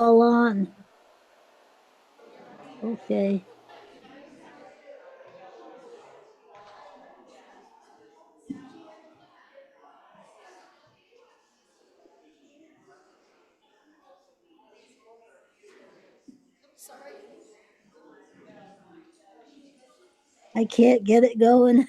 all on. Okay. I can't get it going.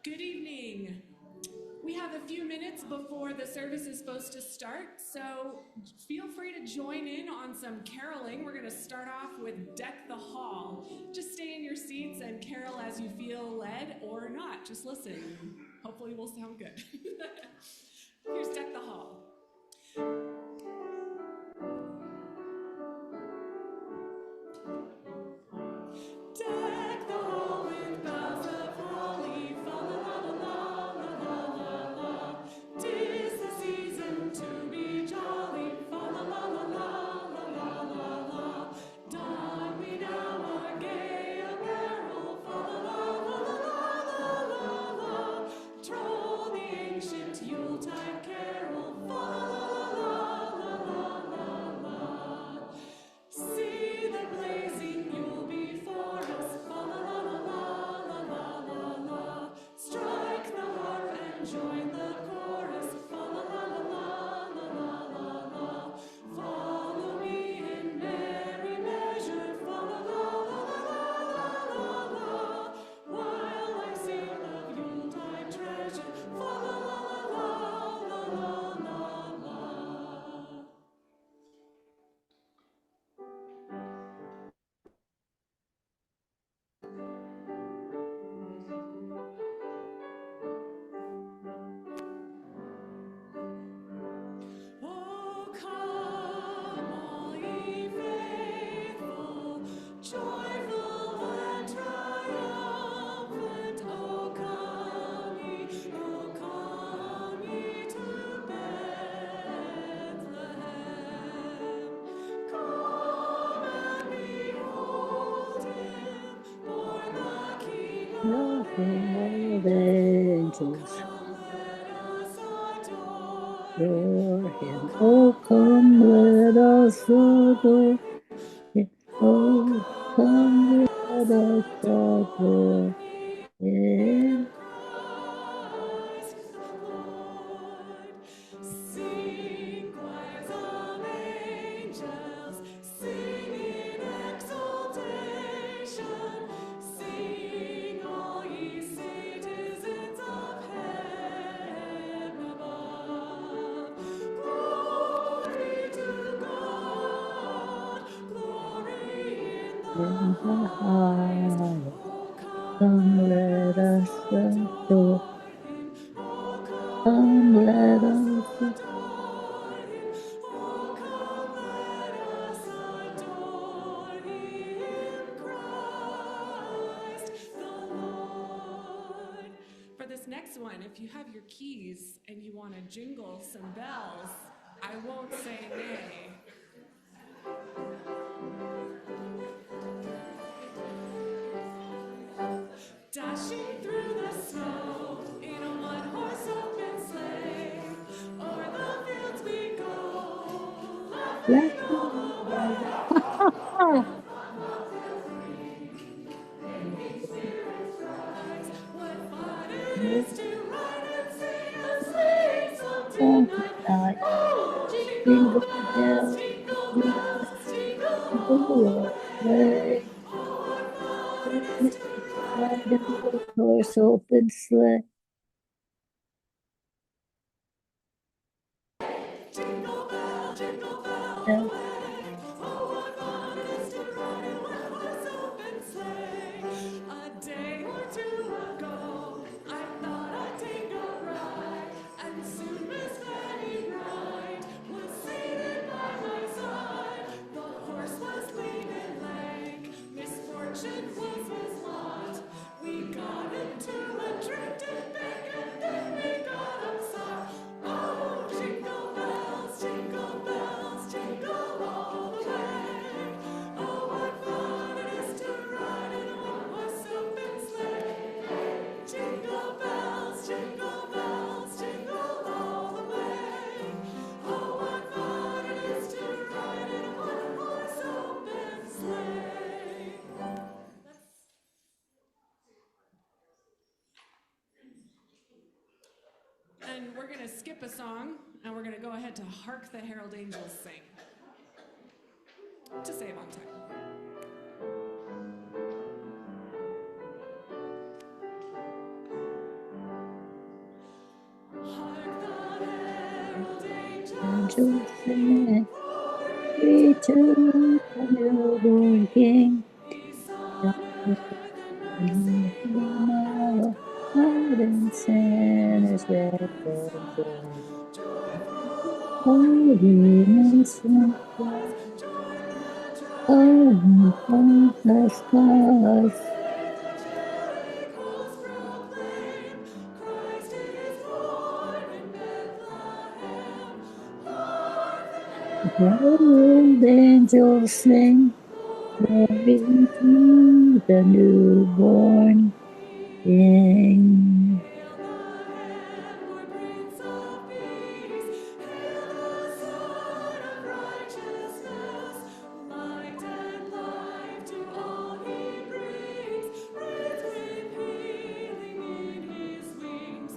Good evening. We have a few minutes before the service is supposed to start, so feel free to join in on some caroling. We're going to start off with Deck the Hall. Just stay in your seats and carol as you feel led or not. Just listen. Hopefully we'll sound good. Here's Deck the Hall. Deck the hall with boughs of holly, fa la la la la la la la. 'Tis the season to be jolly, fa la la la la la la la. Don we now our gay apparel, fa la la la la la la la. Troll the ancient Yuletide carol, fa la la Nothing but angels adore him. Oh, come, let us adore him. Oh, come, let us adore him. Sing, choirs of angels, sing in exaltation. Sing, all ye citizens of heaven above. Glory to God, glory In in the the highest. highest, Oh, come, come, let let us us adore. adore him. Oh, come, Come, let let us us adore him. Oh, come, let us adore him, Christ the Lord. For this next one, if you have your keys and you want to jingle some bells, I won't say nay. Dashing through the snow in a one-horse open sleigh, o'er the fields we go, laughing all the way. What fun it is to ride and sing a sleighing song tonight! tonight. Oh, Jingle bells, jingle all jingle the way. way. Oh, what fun it is to ride Ride in the horse open sleigh. jingle bell Bells, way. Oh, what fun it is to ride in one horse open sleigh. A day or two ago, I thought I'd take a ride, and soon Miss Fanny Bright was seated by my side. The horse was lean and lank, misfortune was his lot. We got into a drifted bank, and then we got upset. Oh, jingle bells, jingle all the way. Oh, what fun it is to ride in a one-horse open sleigh. Jingle bells, jingle all the way. Oh, what fun it is to ride in a one-horse open sleigh. And we're going to skip a song, and we're going to go ahead to Hark the Herald Angels Sing, to save on time. Hark the herald angels angels sing, sing, glory we to to the newborn King. peace Young on earth and and mercy on earth. now, God God and is sinners reconciled. reconciled. Joyful Holy innocent, skies, join the oh, triumphal from the chorus. skies. Jericho's proclaim, Christ is born in Bethlehem. Hark the Herald angels sing, glory to the newborn King. Hail the heavenward Prince of Peace. Hail the Son of Righteousness. Light and life to all he brings. Wreathed with healing in his wings.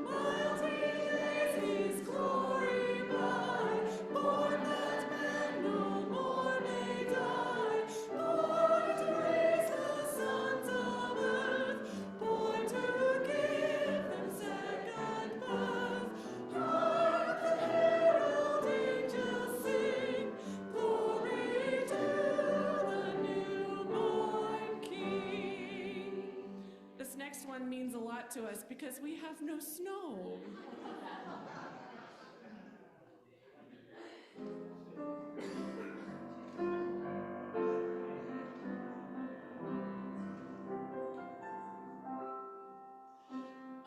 Mild he is his glory bright. Born that men no more may die. Born to raise the sons of earth. Born to give them second birth. Hark the herald angels sing, glory to the newborn King. This next one means a lot to us because we have no snow.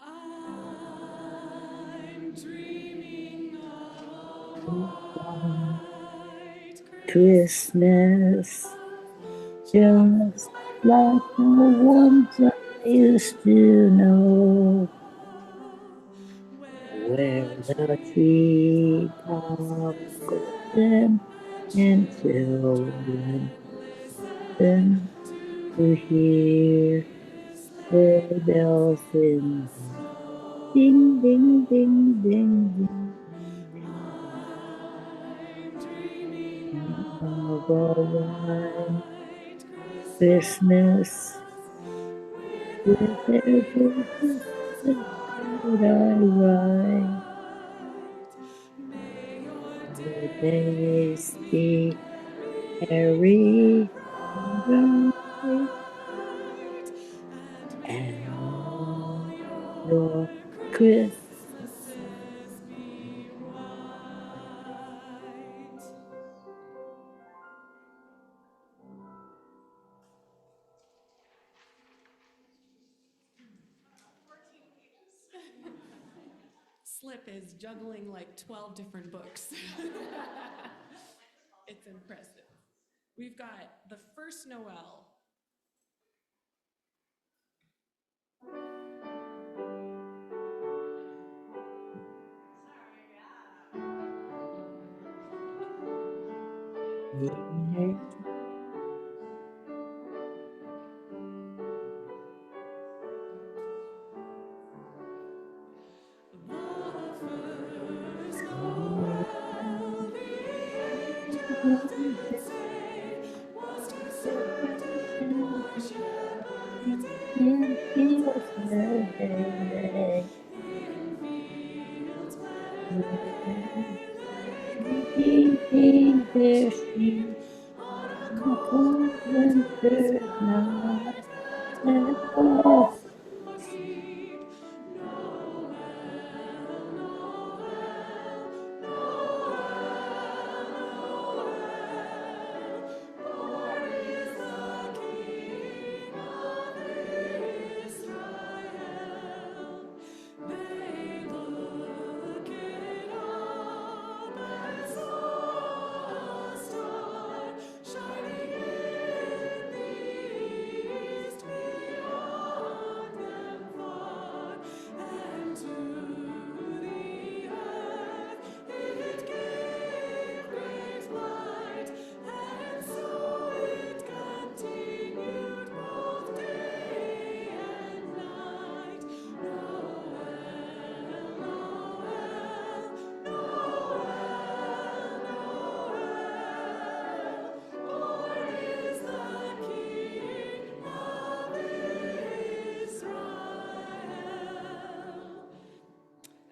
I'm dreaming of a white Christmas, Christmas, just just like the like the ones of ones used to know where the treetops glisten and children listen to hear sleigh bells in the ding, ding, ding, ding, ding, ding, ding, ding. Dreaming of a white Christmas with every Christmas card I write. May your days be merry and bright, and all your Christmases be white. Slip is juggling like 12 different books. It's impressive. We've got the First Noel. Yeah. And feels the day. Beneath their sheets on a cold winter's night, and oh,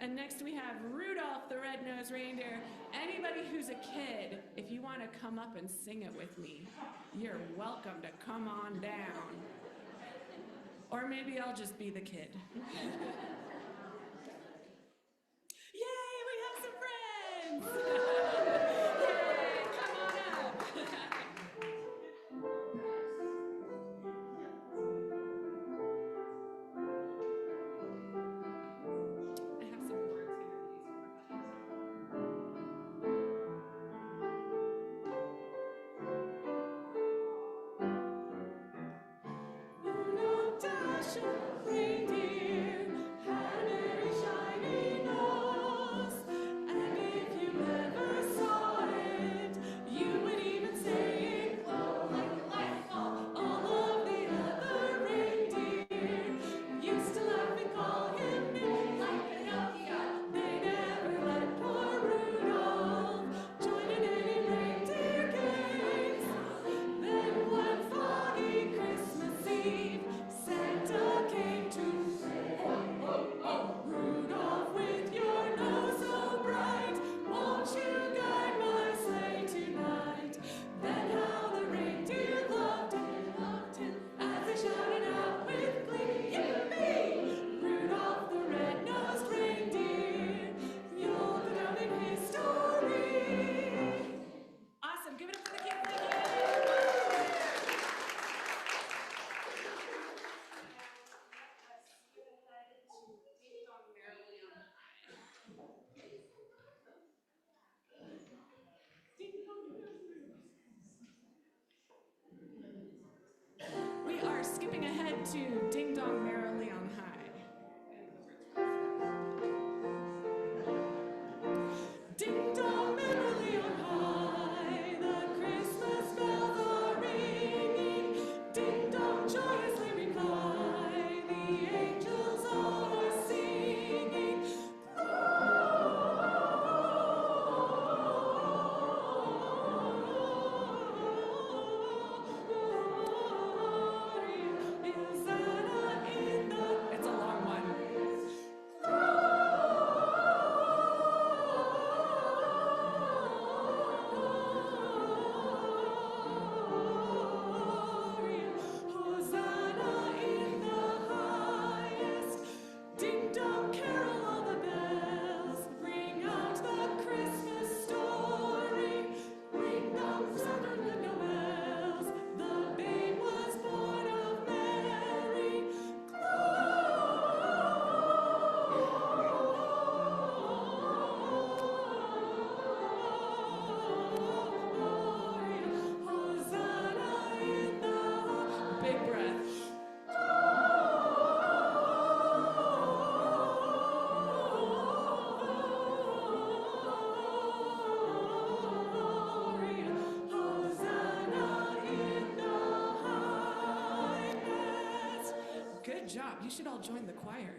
And next we have Rudolph the Red Nosed Reindeer. Anybody who's a kid, if you want to come up and sing it with me, you're welcome to come on down. Or maybe I'll just be the kid. Yay, we have some friends! Yay, come on up! I have some words here. Rudolph, Dasher, reindeer, had a very shiny nose. And if you ever saw it, you would even say it glowed like a light bulb. All of the other reindeer used to laugh and call him Nick like Pinocchio. They never let poor Rudolph join in any reindeer games. Then one foggy Christmas Eve, Santa came to say, Rudolph, with your nose so bright, won't you guide my sleigh tonight? Then how the reindeer loved him, as they shouted out with glee, yippee! Rudolph the red-nosed reindeer, you'll go down in history. Awesome, give it up for the kids. Thank you. Good job. You should all join the choir.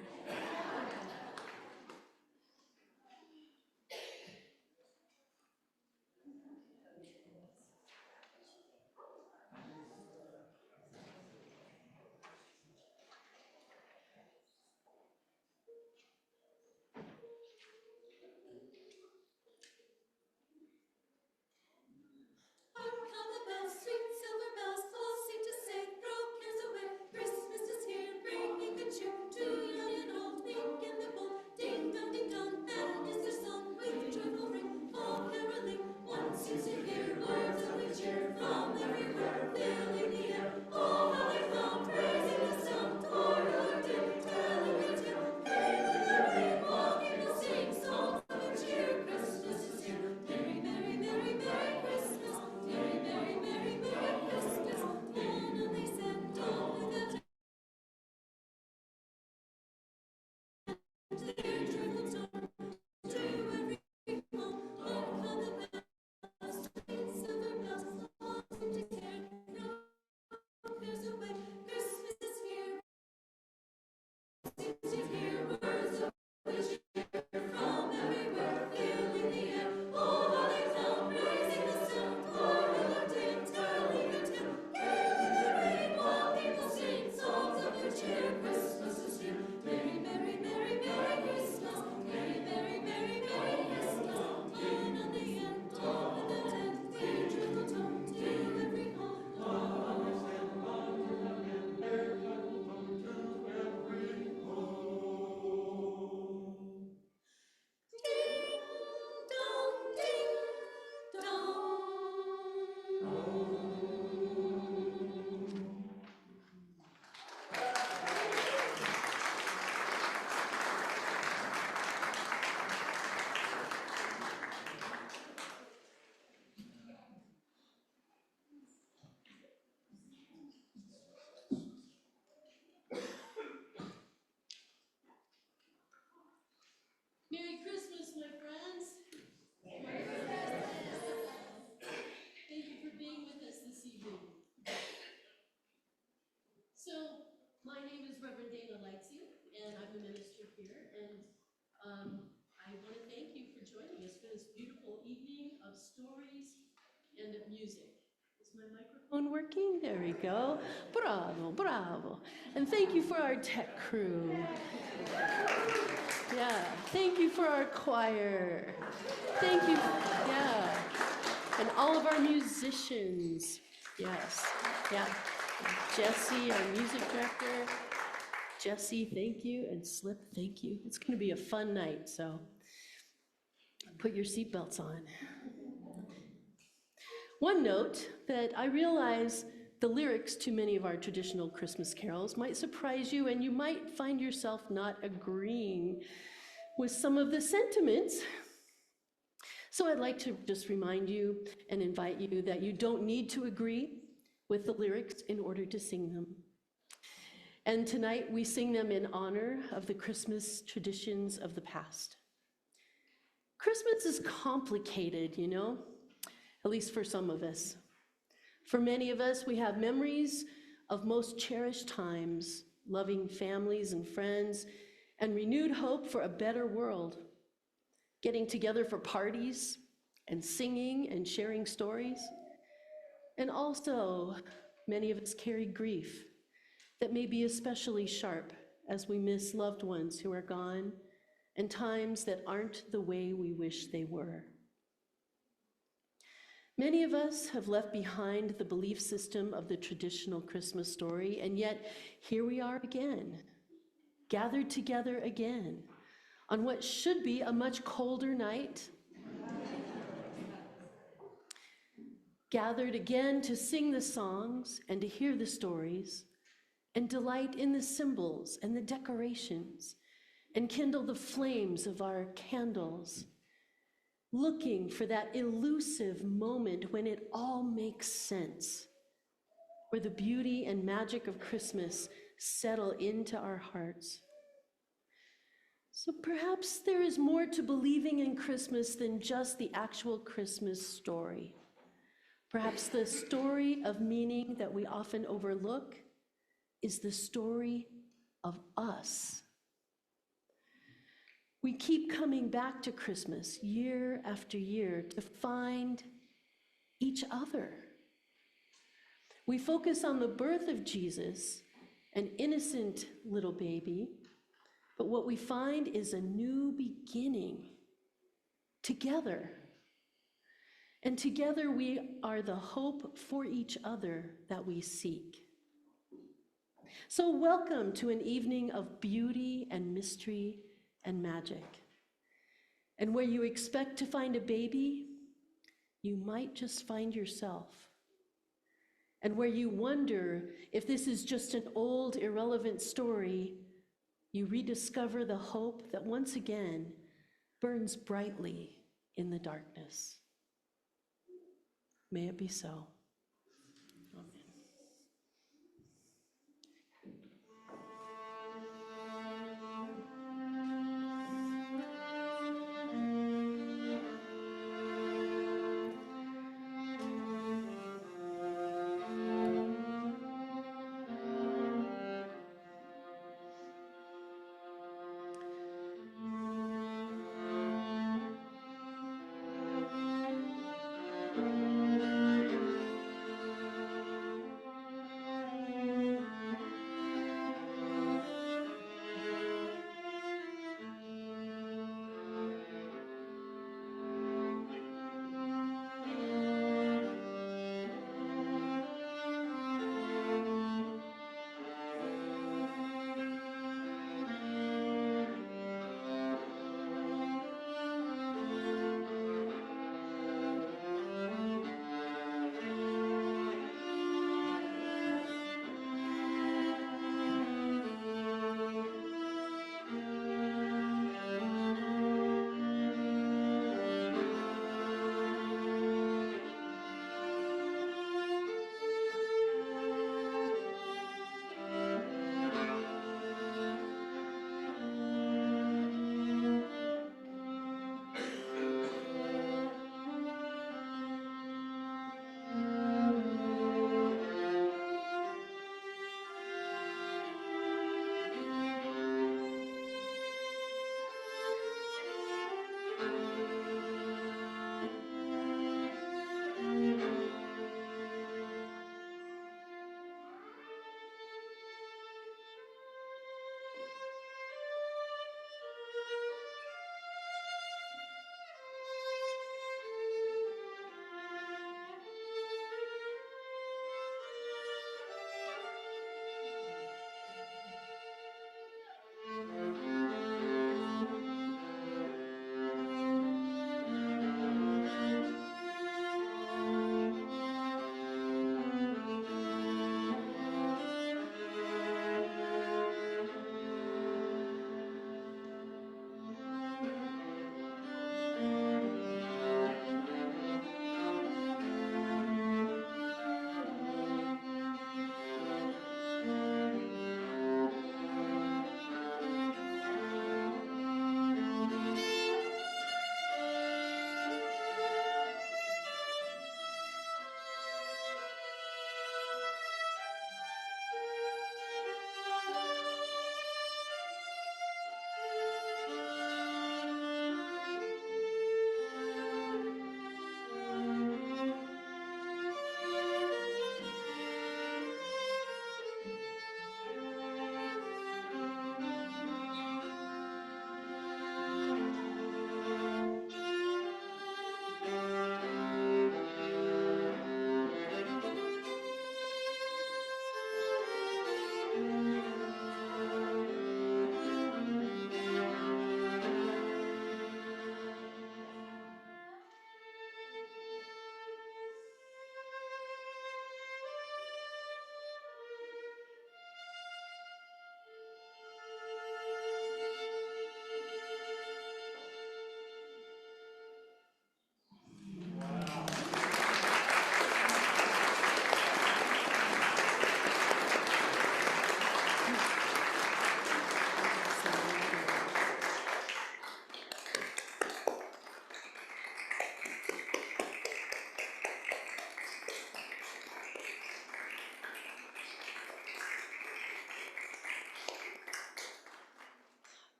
Hark, how the bells, sweet silver bells, all seem to say, throw cares away. Christmas is here, bringing good cheer to young and old, meek and the bold. Ding dong, that is their song with joyful ring. All caroling, one seems to hear words of good cheer from everywhere, filling the air. Oh, how they come praising the sun, for our dear, telling their tale. Hailing the rain, walking will sing songs of good cheer. Christmas is here. Merry, merry, merry, merry Christmas. Merry, merry, merry, merry Christmas. On they send on with a their joyful tone to every home. Hark, how the bells, sweet silver bells, all seem to care. Throw cares away. Christmas is here. Seems to hear words of good cheer from everywhere, filling the air. Oh, how they come praising the sun, for our Dame, telling their tale. Hailing the rain, walking will sing songs of good cheer. Christmas is here. Merry, merry, merry, merry Christmas. Merry, merry, merry, merry Christmas. On the end, on with the tent, their joyful tone to every home. Ding dong, ding dong. Merry Christmas, my friends. Merry Christmas. Thank you for being with us this evening. So, my name is Reverend Lightsey, and I'm the minister here. And I want to thank you for joining us for this beautiful evening of stories and of music. Is my microphone working? There we go. Bravo, bravo. And thank you for our tech crew. Yeah, thank you for our choir. Thank you, yeah. And all of our musicians. Yes, yeah. Jessie, our music director. Jessie, thank you. And Slip, thank you. It's going to be a fun night, so put your seatbelts on. One note that I realize the lyrics to many of our traditional Christmas carols might surprise you, and you might find yourself not agreeing with some of the sentiments. So I'd like to just remind you and invite you that you don't need to agree with the lyrics in order to sing them. And tonight we sing them in honor of the Christmas traditions of the past. Christmas is complicated, you know, at least for some of us. For many of us, we have memories of most cherished times, loving families and friends, and renewed hope for a better world. Getting together for parties and singing and sharing stories. And also, many of us carry grief that may be especially sharp as we miss loved ones who are gone and times that aren't the way we wish they were. Many of us have left behind the belief system of the traditional Christmas story, and yet here we are again, gathered together again on what should be a much colder night. Gathered again to sing the songs and to hear the stories and delight in the symbols and the decorations and kindle the flames of our candles, looking for that elusive moment when it all makes sense, where the beauty and magic of Christmas settle into our hearts. So perhaps there is more to believing in Christmas than just the actual Christmas story. Perhaps the story of meaning that we often overlook is the story of us. We keep coming back to Christmas year after year to find each other. We focus on the birth of Jesus, an innocent little baby, but what we find is a new beginning together. And together we are the hope for each other that we seek. So welcome to an evening of beauty and mystery and magic. And where you expect to find a baby, you might just find yourself. And where you wonder if this is just an old, irrelevant story, you rediscover the hope that once again burns brightly in the darkness. May it be so.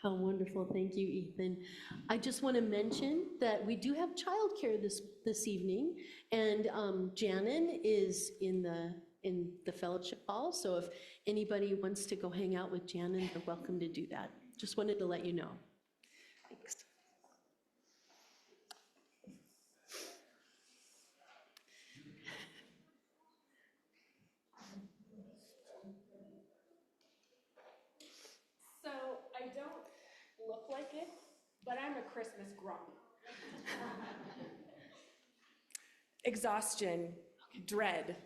How wonderful. Thank you, Ethan. I just want to mention that we do have childcare this evening, and Janin is in the fellowship hall, so if anybody wants to go hang out with Janin, they're welcome to do that. Just wanted to let you know. Thanks. So I don't look like it, but I'm a Christmas grump. Exhaustion, dread.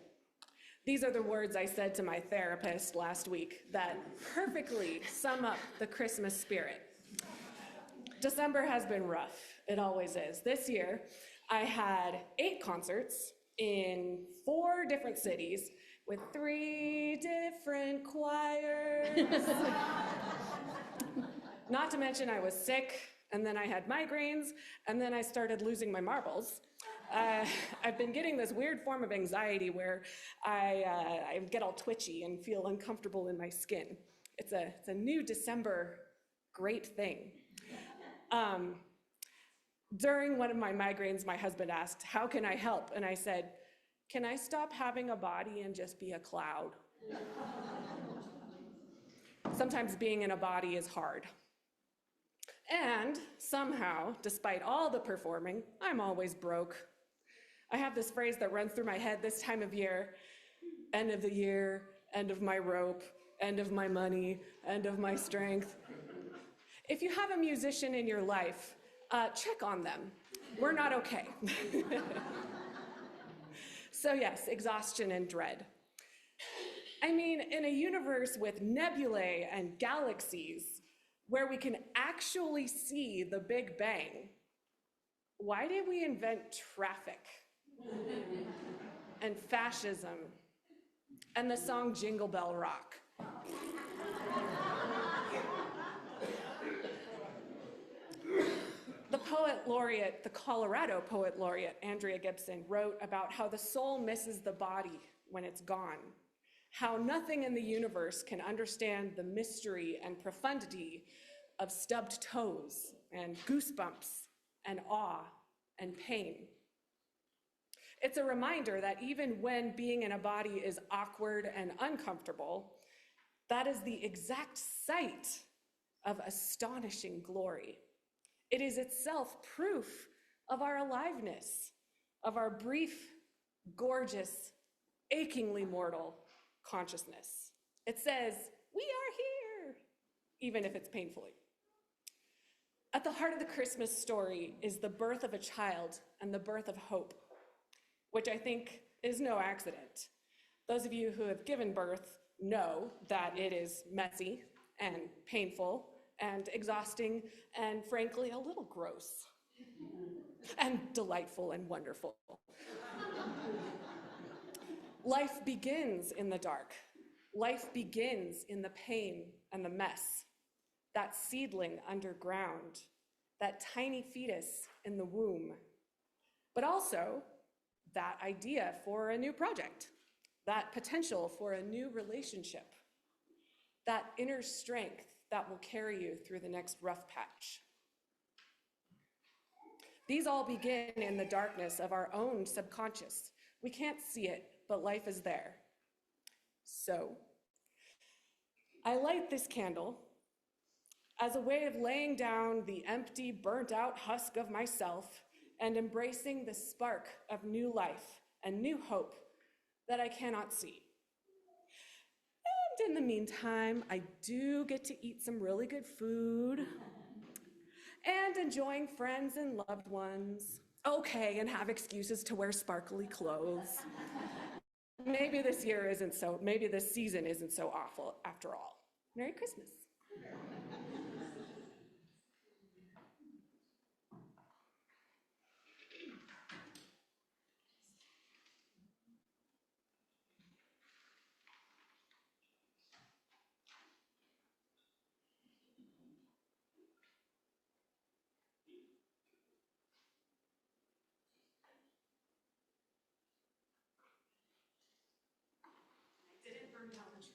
These are the words I said to my therapist last week that perfectly sum up the Christmas spirit. December has been rough. It always is. This year, I had 8 concerts in 4 different cities with 3 different choirs. Not to mention I was sick, and then I had migraines, and then I started losing my marbles. I've been getting this weird form of anxiety where I get all twitchy and feel uncomfortable in my skin. It's a new December great thing. During one of my migraines, my husband asked, "How can I help?" And I said, "Can I stop having a body and just be a cloud?" Sometimes being in a body is hard. And somehow, despite all the performing, I'm always broke. I have this phrase that runs through my head this time of year: end of the year, end of my rope, end of my money, end of my strength. If you have a musician in your life, check on them. We're not okay. So yes, exhaustion and dread. I mean, in a universe with nebulae and galaxies, where we can actually see the Big Bang, why did we invent traffic and fascism and the song Jingle Bell Rock? The poet laureate, the Colorado poet laureate, Andrea Gibson, wrote about how the soul misses the body when it's gone, how nothing in the universe can understand the mystery and profundity of stubbed toes and goosebumps and awe and pain. It's a reminder that even when being in a body is awkward and uncomfortable, that is the exact site of astonishing glory. It is itself proof of our aliveness, of our brief, gorgeous, achingly mortal consciousness. It says, "We are here," even if it's painfully. At the heart of the Christmas story is the birth of a child and the birth of hope, which I think is no accident. Those of you who have given birth know that it is messy and painful and exhausting and frankly a little gross and delightful and wonderful. Life begins in the dark. Life begins in the pain and the mess. That seedling underground, that tiny fetus in the womb, but also that idea for a new project, that potential for a new relationship, that inner strength that will carry you through the next rough patch. These all begin in the darkness of our own subconscious. We can't see it, but life is there. So, I light this candle as a way of laying down the empty, burnt-out husk of myself and embracing the spark of new life and new hope that I cannot see. And in the meantime, I do get to eat some really good food and enjoying friends and loved ones. Okay, and have excuses to wear sparkly clothes. Maybe this season isn't so awful after all. Merry Christmas. I didn't burn down the church.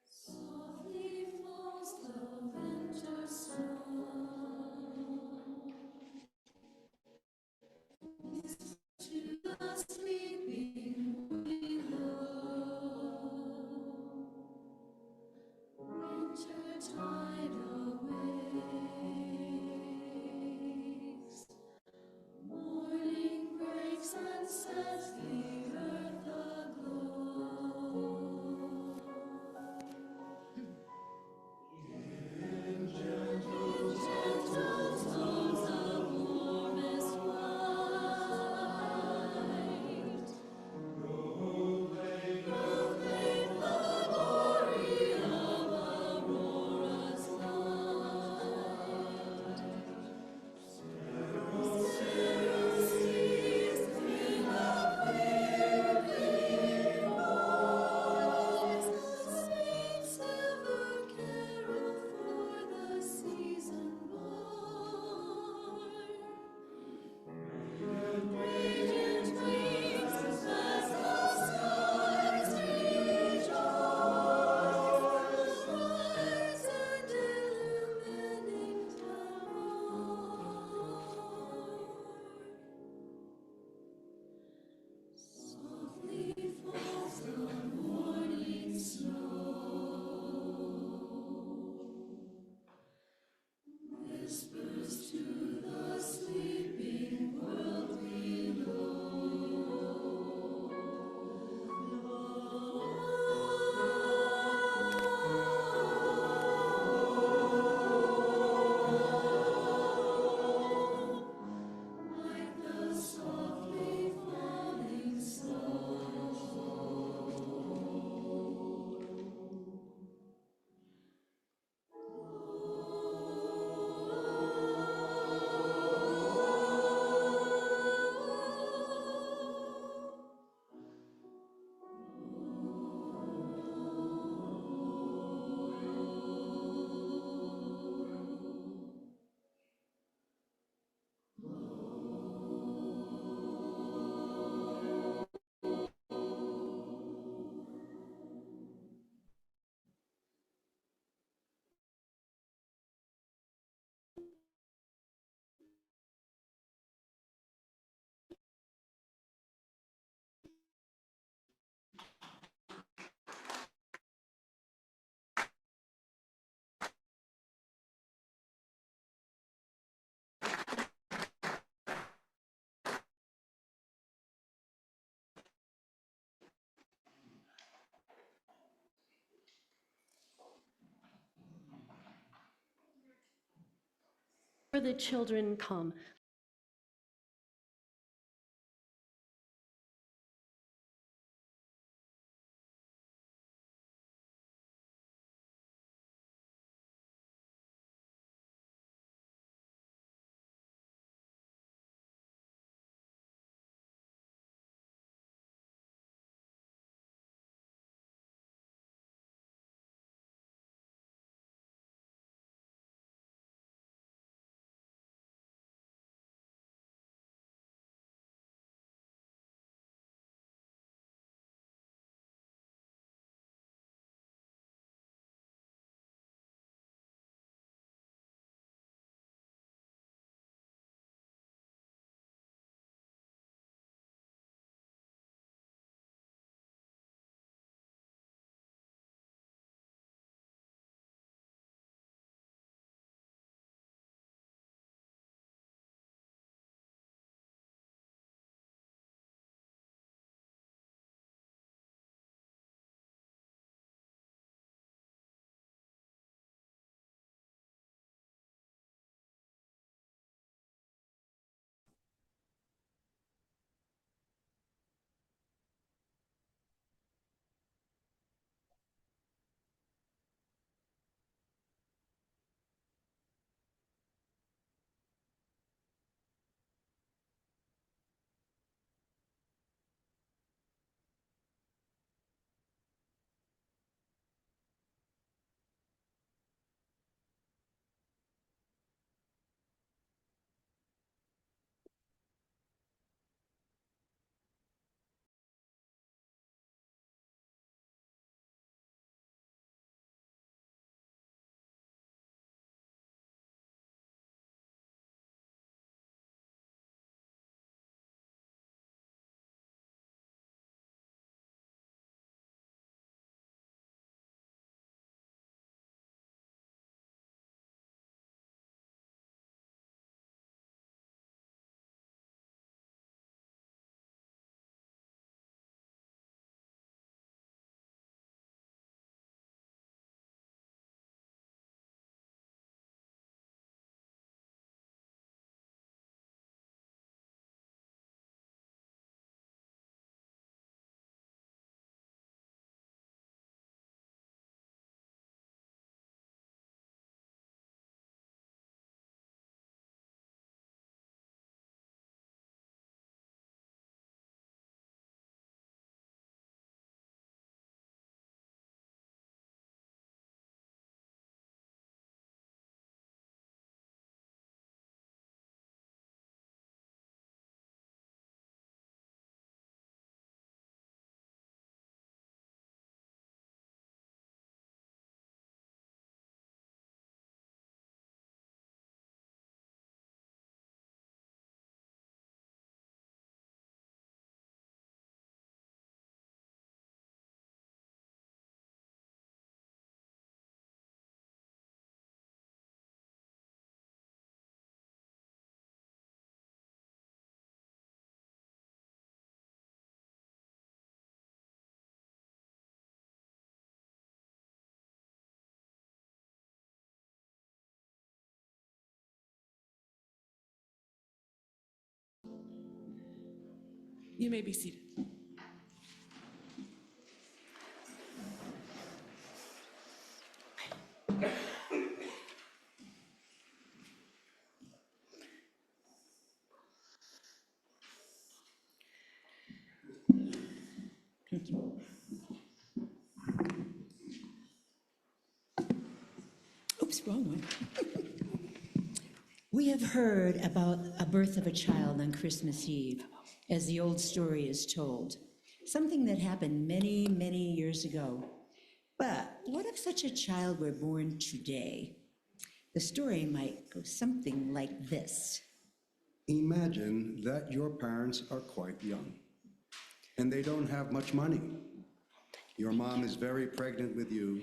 Softly falls the winter snow to the sleeping willow. Winter tide awakes. Morning breaks and sets the earth aglow. Gentle tones of warmest white proclaim the glory of Aurora's light. Sparrow seeds in a clear, clean voice, saints ever carol for the season born. Radiant wings as the skies rejoice, rise and illumining tower. Softly falls the morning snow, whispers to the sleeping world like the softly falling For the children come. You may be seated. Thank you. Oops, wrong one. We have heard about a birth of a child on Christmas Eve, as the old story is told. Something that happened many, many years ago. But what if such a child were born today? The story might go something like this. Imagine that your parents are quite young, and they don't have much money. Your mom is very pregnant with you,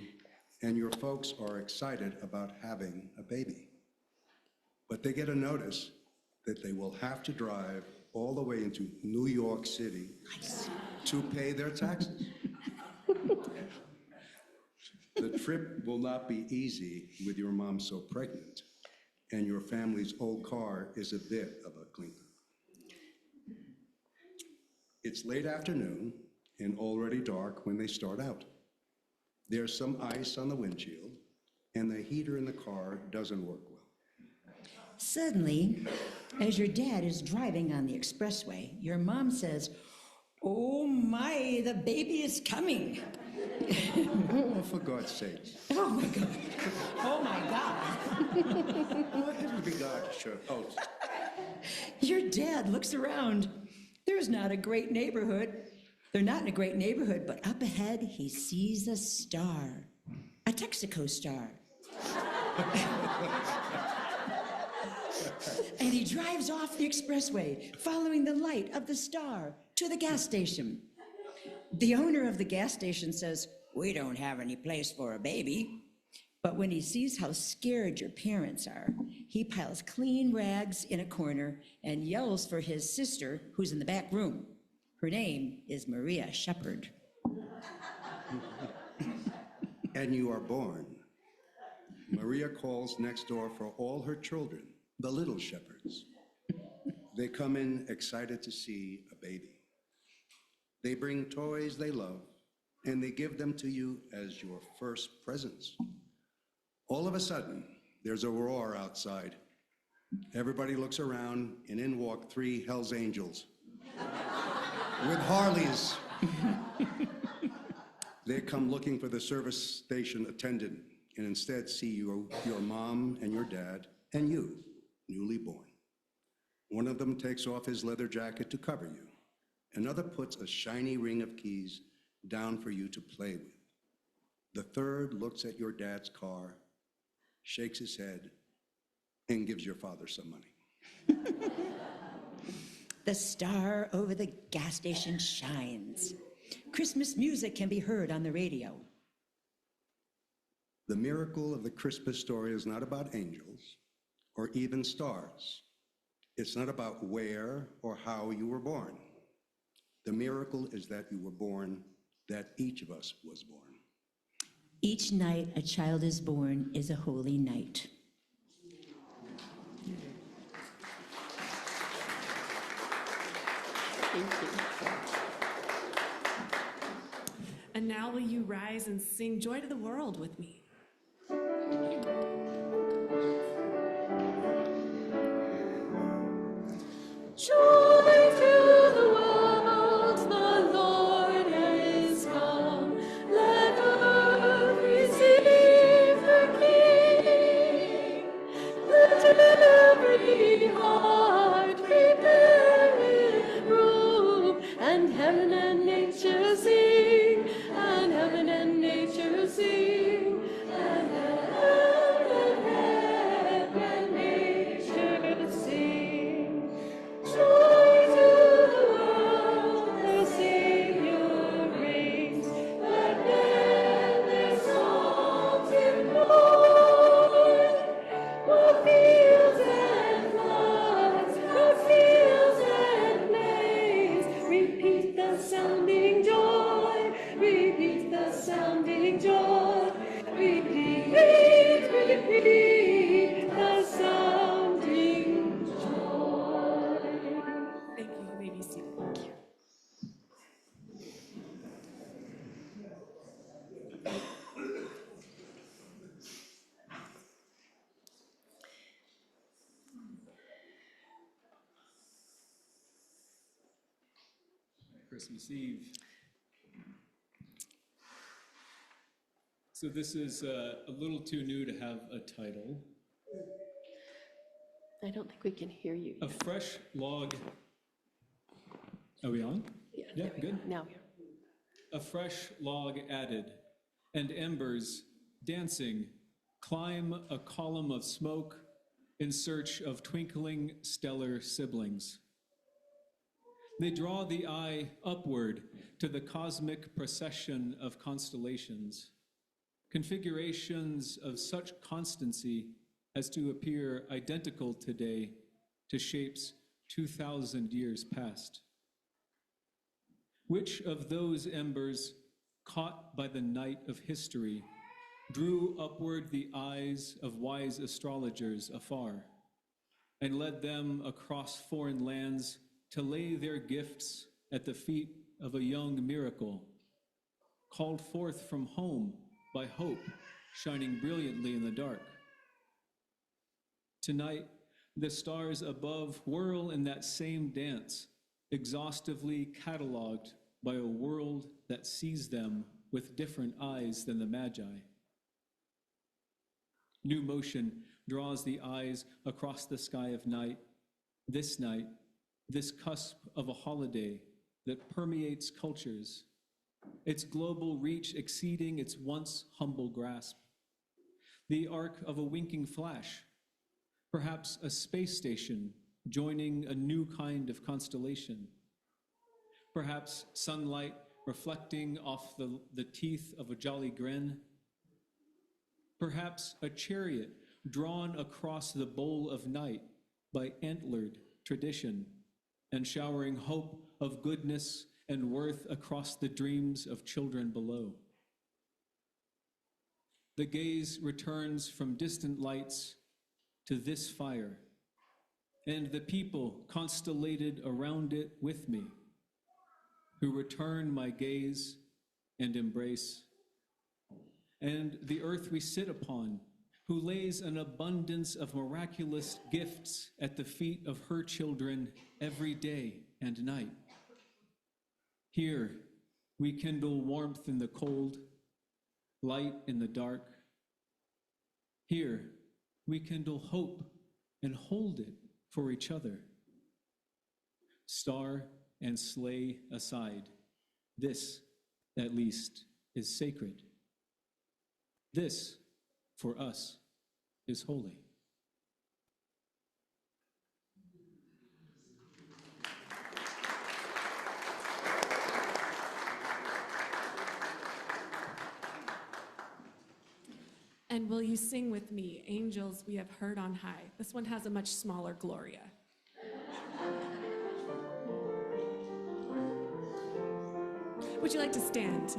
and your folks are excited about having a baby. But they get a notice that they will have to drive all the way into New York City to pay their taxes. The trip will not be easy with your mom so pregnant, and your family's old car is a bit of a clinker. It's late afternoon and already dark when they start out. There's some ice on the windshield, and the heater in the car doesn't work well. Suddenly, as your dad is driving on the expressway, your mom says, "Oh my, the baby is coming." Oh, for God's sake. Oh my God. Oh my God. What have you regard to show? Oh, Your dad looks around. There's not a great neighborhood. They're not in a great neighborhood, but up ahead, he sees a star, a Texaco star. And he drives off the expressway, following the light of the star to the gas station. The owner of the gas station says, "We don't have any place for a baby." But when he sees how scared your parents are, he piles clean rags in a corner and yells for his sister, who's in the back room. Her name is Maria Shepherd. and you are born. Maria calls next door for all her children, the little shepherds. They come in excited to see a baby. They bring toys they love, and they give them to you as your first presents. All of a sudden, there's a roar outside. Everybody looks around, and in walk 3 Hell's Angels with Harleys. They come looking for the service station attendant and instead see your mom and your dad and you, newly born. One of them takes off his leather jacket to cover you. Another puts a shiny ring of keys down for you to play with. The third looks at your dad's car, shakes his head, and gives your father some money. The star over the gas station shines. Christmas music can be heard on the radio. The miracle of the Christmas story is not about angels or even stars. It's not about where or how you were born. The miracle is that you were born, that each of us was born. Each night a child is born is a holy night. Thank you. And now will you rise and sing Joy to the World with me? Joy to the world, the Lord is come. Let earth receive her King. Let every heart prepare its room, and heaven and nature sing, and heaven and nature sing, and heaven and nature sing. Joy to the world, the Savior reigns. Let men their songs employ. O'er fields and floods, o'er fields and plains, repeat the sounding joy, repeat the sounding joy, repeat the sounding joy. Christmas Eve. So this is a little too new to have a title. I don't think we can hear you. A fresh log. Are we on? Yeah, good. Now. A fresh log added, and embers dancing climb a column of smoke in search of twinkling stellar siblings. They draw the eye upward to the cosmic procession of constellations, configurations of such constancy as to appear identical today to shapes 2,000 years past. Which of those embers, caught by the night of history, drew upward the eyes of wise astrologers afar, and led them across foreign lands to lay their gifts at the feet of a young miracle, called forth from home by hope shining brilliantly in the dark? Tonight, the stars above whirl in that same dance, exhaustively cataloged by a world that sees them with different eyes than the Magi. New motion draws the eyes across the sky of night, this cusp of a holiday that permeates cultures, its global reach exceeding its once humble grasp. The arc of a winking flash, perhaps a space station joining a new kind of constellation. Perhaps sunlight reflecting off the teeth of a jolly grin. Perhaps a chariot drawn across the bowl of night by antlered tradition and showering hope of goodness and worth across the dreams of children below. The gaze returns from distant lights to this fire, and the people constellated around it with me, who return my gaze and embrace, and the earth we sit upon, who lays an abundance of miraculous gifts at the feet of her children every day and night. Here, we kindle warmth in the cold, light in the dark. Here, we kindle hope and hold it for each other. Star and sleigh aside, this, at least, is sacred. This, for us, is holy. And will you sing with me, Angels We Have Heard on High? This one has a much smaller Gloria. Would you like to stand?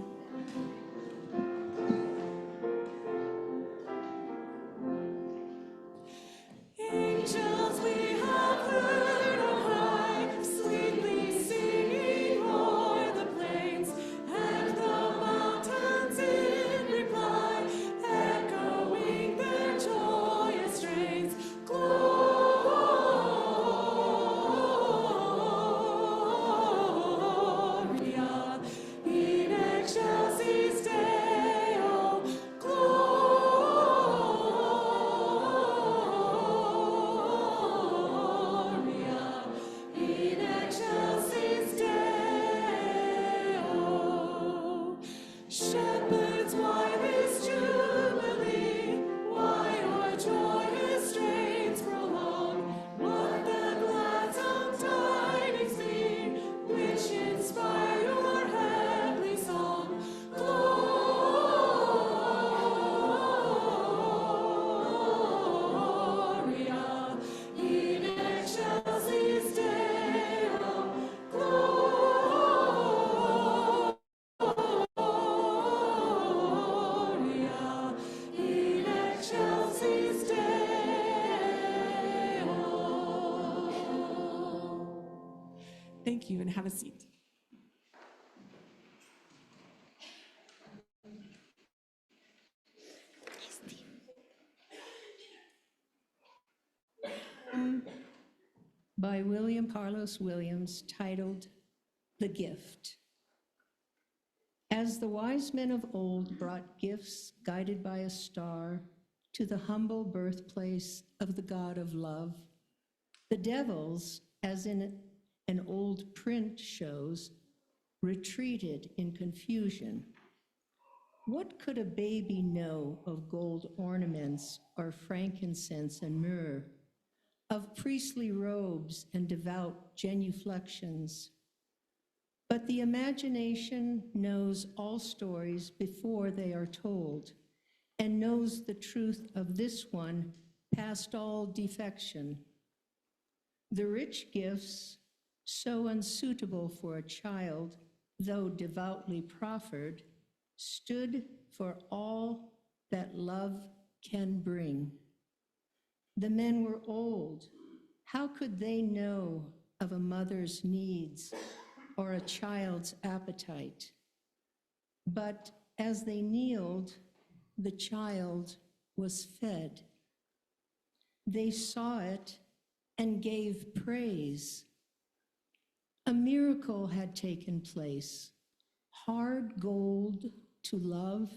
Angels we have heard on high, sweetly singing o'er the plains, and the mountains in reply, echoing their joyous strains. Gloria in excelsis Deo, Gloria in excelsis Deo. Shepherds, why this jubilee? Why our joyous strains prolong? What the gladsome tidings be, which inspire your heavenly song? Gloria in excelsis Deo, Gloria in excelsis Deo. Thank you, and have a seat. By William Carlos Williams, titled the gift. As the wise men of old brought gifts guided by a star to the humble birthplace of the God of love, the devils, as in an old print shows, retreated in confusion. What could a baby know of gold ornaments or frankincense and myrrh, of priestly robes and devout genuflections? But the imagination knows all stories before they are told, and knows the truth of this one past all defection. The rich gifts, so unsuitable for a child, though devoutly proffered, stood for all that love can bring. The men were old. How could they know of a mother's needs or a child's appetite? But as they kneeled, the child was fed. They saw it and gave praise. A miracle had taken place. Hard gold to love,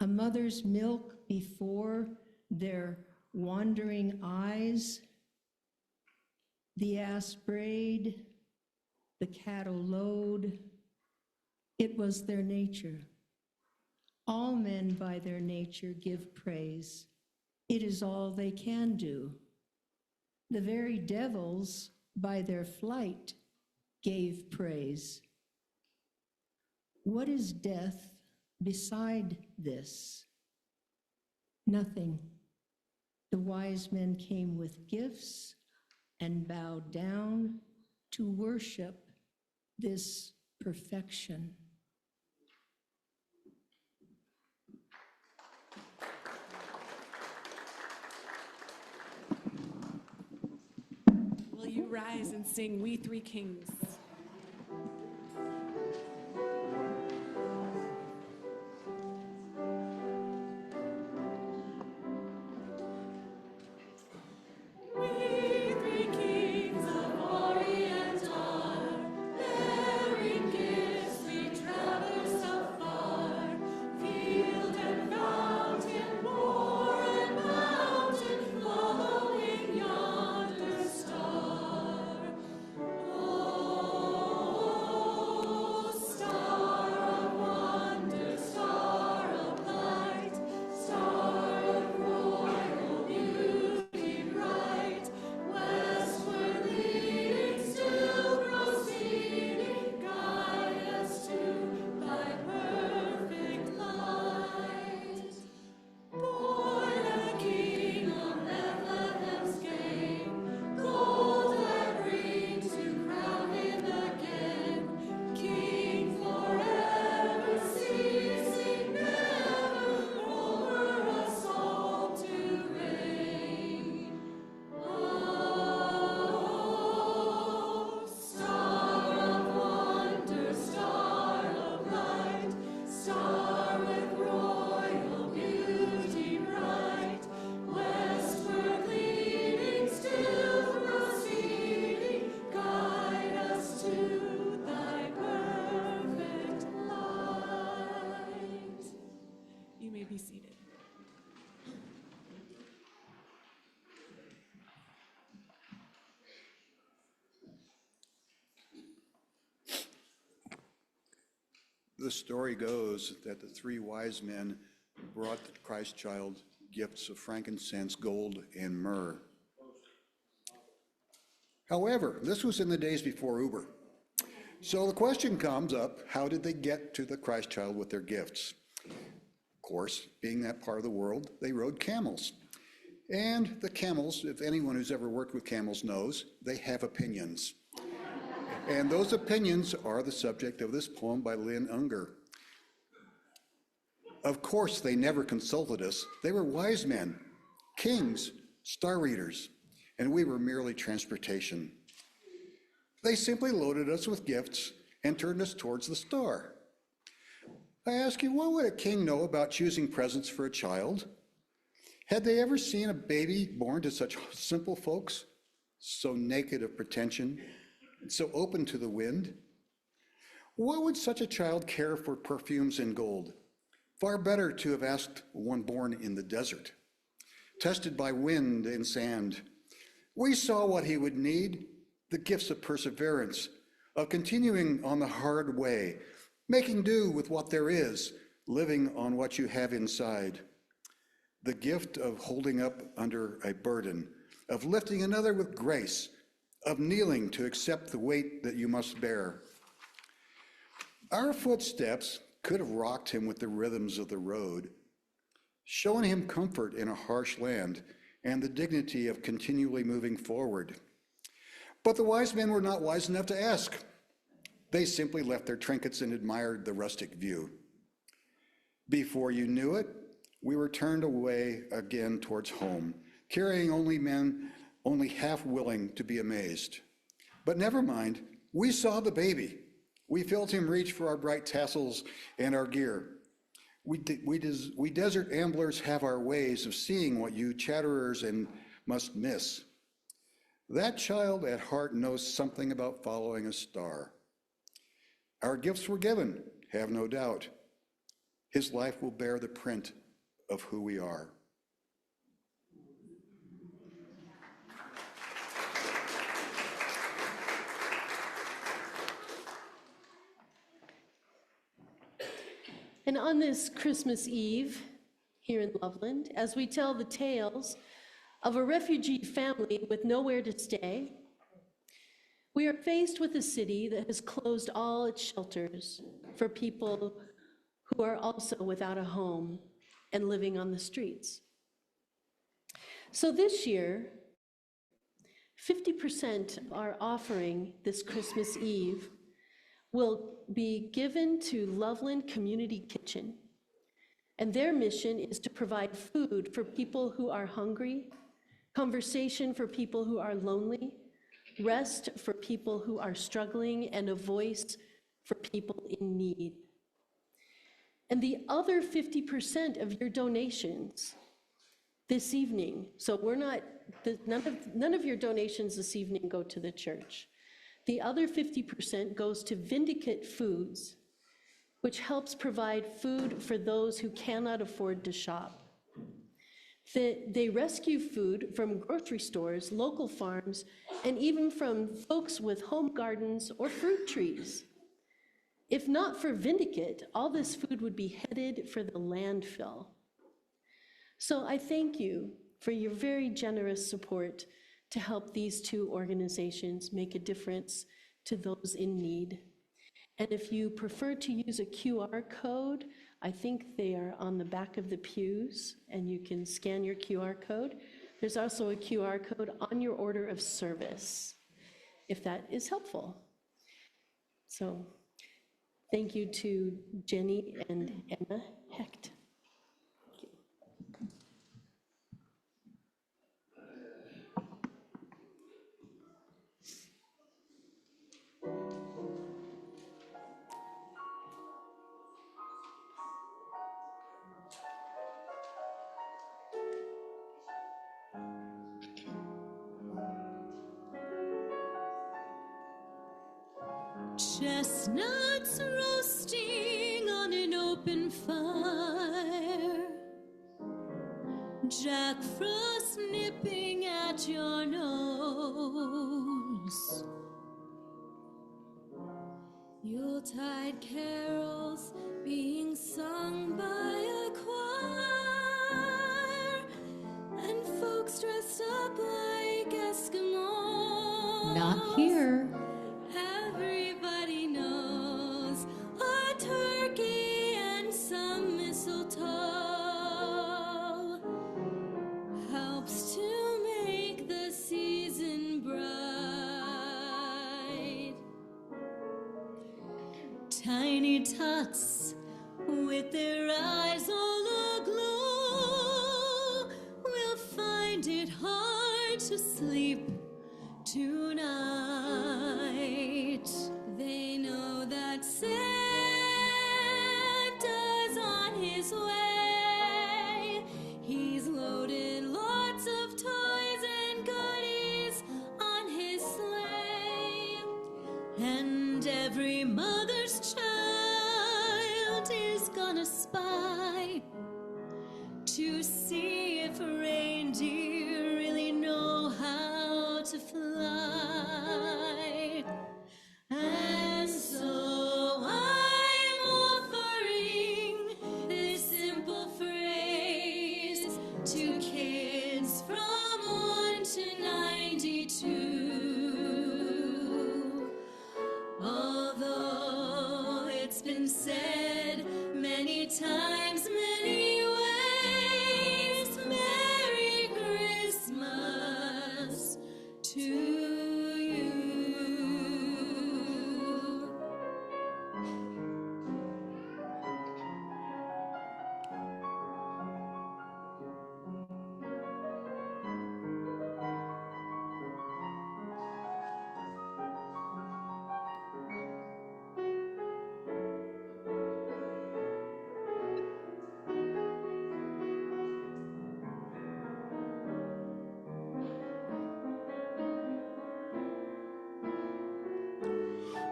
a mother's milk before their wandering eyes, the ass braid, the cattle load. It was their nature. All men by their nature give praise. It is all they can do. The very devils by their flight gave praise. What is death beside this? Nothing. The wise men came with gifts and bowed down to worship this perfection. Will you rise and sing We Three Kings? The story goes that the three wise men brought the Christ child gifts of frankincense, gold, and myrrh. However, this was in the days before Uber. So the question comes up, how did they get to the Christ child with their gifts? Of course, being that part of the world, they rode camels. And the camels, if anyone who's ever worked with camels knows, they have opinions. And those opinions are the subject of this poem by Lynn Unger. Of course, they never consulted us. They were wise men, kings, star readers, and we were merely transportation. They simply loaded us with gifts and turned us towards the star. I ask you, what would a king know about choosing presents for a child? Had they ever seen a baby born to such simple folks, so naked of pretension, so open to the wind? What would such a child care for perfumes and gold? Far better to have asked one born in the desert, tested by wind and sand. We saw what he would need, the gifts of perseverance, of continuing on the hard way, making do with what there is, living on what you have inside. The gift of holding up under a burden, of lifting another with grace, of kneeling to accept the weight that you must bear. Our footsteps could have rocked him with the rhythms of the road, showing him comfort in a harsh land and the dignity of continually moving forward. But the wise men were not wise enough to ask. They simply left their trinkets and admired the rustic view. Before you knew it, we were turned away again towards home, carrying only men only half willing to be amazed. But never mind, we saw the baby. We felt him reach for our bright tassels and our gear. We desert amblers have our ways of seeing what you chatterers and must miss. That child at heart knows something about following a star. Our gifts were given, have no doubt. His life will bear the print of who we are. And on this Christmas Eve here in Loveland, as we tell the tales of a refugee family with nowhere to stay, we are faced with a city that has closed all its shelters for people who are also without a home and living on the streets. So this year, 50% of our offering this Christmas Eve will be given to Loveland Community Kitchen. And their mission is to provide food for people who are hungry, conversation for people who are lonely, rest for people who are struggling, and a voice for people in need. And the other 50% of your donations this evening, so none of your donations this evening go to the church. The other 50% goes to Vindicate Foods, which helps provide food for those who cannot afford to shop. They rescue food from grocery stores, local farms, and even from folks with home gardens or fruit trees. If not for Vindicate, all this food would be headed for the landfill. So I thank you for your very generous support to help these two organizations make a difference to those in need. And if you prefer to use a QR code, I think they are on the back of the pews, and you can scan your QR code. There's also a QR code on your order of service, if that is helpful. So thank you to Jenny and Emma Hecht. Chestnuts roasting on an open fire, Jack Frost nipping at your nose, Yuletide carols being sung by a choir, and folks dressed up like Eskimos. Not here. Everybody knows a turkey and some mistletoe helps to make the season bright. Tiny tots with their eyes all aglow will find it hard to sleep tonight. They know that Santa's on his way. He's loaded lots of toys and goodies on his sleigh. And every mother's to see if reindeer really know how to fly. And so I'm offering this simple phrase to kids from 1 to 92. Although it's been said many times, many ways, Merry Christmas to you.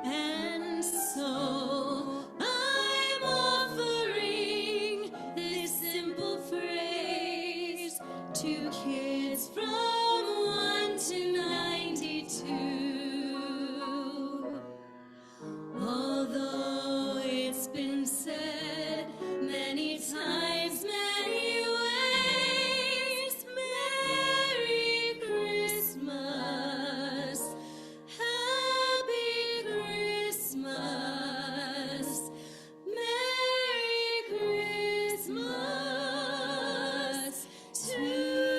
And so I'm offering this simple phrase to kids from 1 to 92. Although it's been said many times, many ways, Merry Christmas, Happy Christmas, Merry Christmas to you.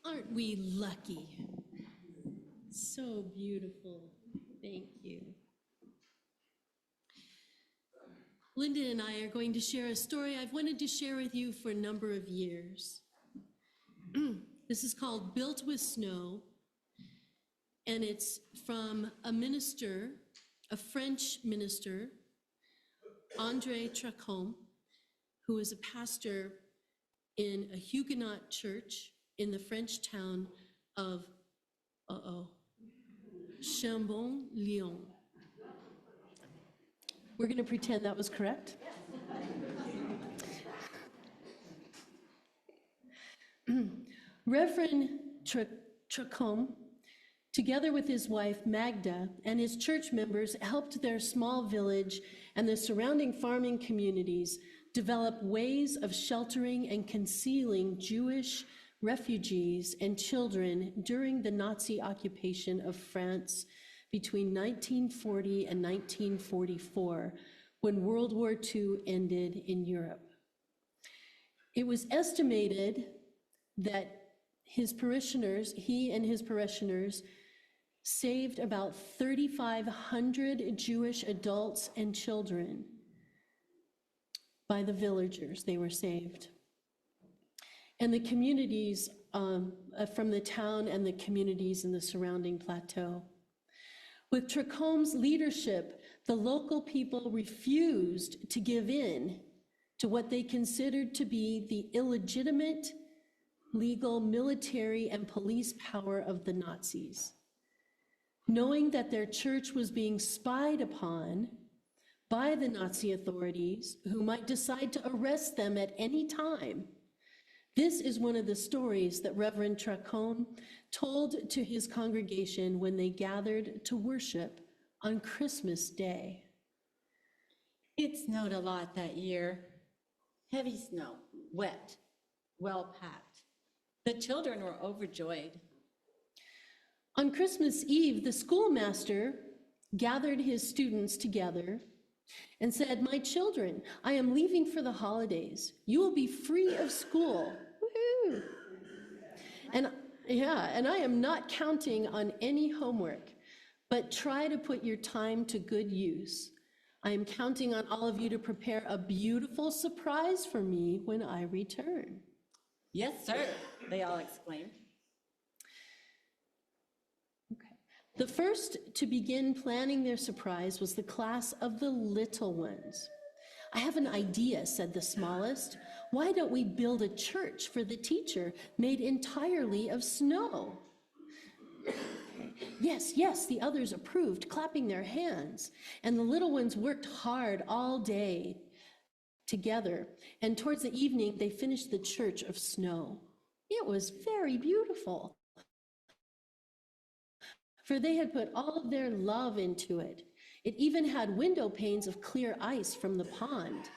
Aren't we lucky? So beautiful. Thank you. Linda and I are going to share a story I've wanted to share with you for a number of years. This is called Built with Snow, and it's from a minister, a French minister, André Tracombe, who is a pastor in a Huguenot church in the French town of, Chambon-Lyon. We're going to pretend that was correct. Reverend Tracombe, together with his wife Magda and his church members, helped their small village and the surrounding farming communities develop ways of sheltering and concealing Jewish refugees and children during the Nazi occupation of France between 1940 and 1944, when World War II ended in Europe. It was estimated that he and his parishioners saved about 3,500 Jewish adults and children by the villagers. They were saved. And the communities from the town and the communities in the surrounding plateau. With Tracombe's leadership, the local people refused to give in to what they considered to be the illegitimate legal, military, and police power of the Nazis. Knowing that their church was being spied upon by the Nazi authorities, who might decide to arrest them at any time, this is one of the stories that Reverend Tracombe told to his congregation when they gathered to worship on Christmas Day. It snowed a lot that year. Heavy snow, wet, well packed. The children were overjoyed. On Christmas Eve, the schoolmaster gathered his students together and said, "My children, I am leaving for the holidays. You will be free of school." Woo-hoo. And I am not counting on any homework, but try to put your time to good use. I am counting on all of you to prepare a beautiful surprise for me when I return. Yes, sir, they all exclaimed. The first to begin planning their surprise was the class of the little ones. "I have an idea," said the smallest. "Why don't we build a church for the teacher made entirely of snow?" "Yes, yes," the others approved, clapping their hands. And the little ones worked hard all day together. And towards the evening, they finished the church of snow. It was very beautiful, for they had put all of their love into it. It even had window panes of clear ice from the pond.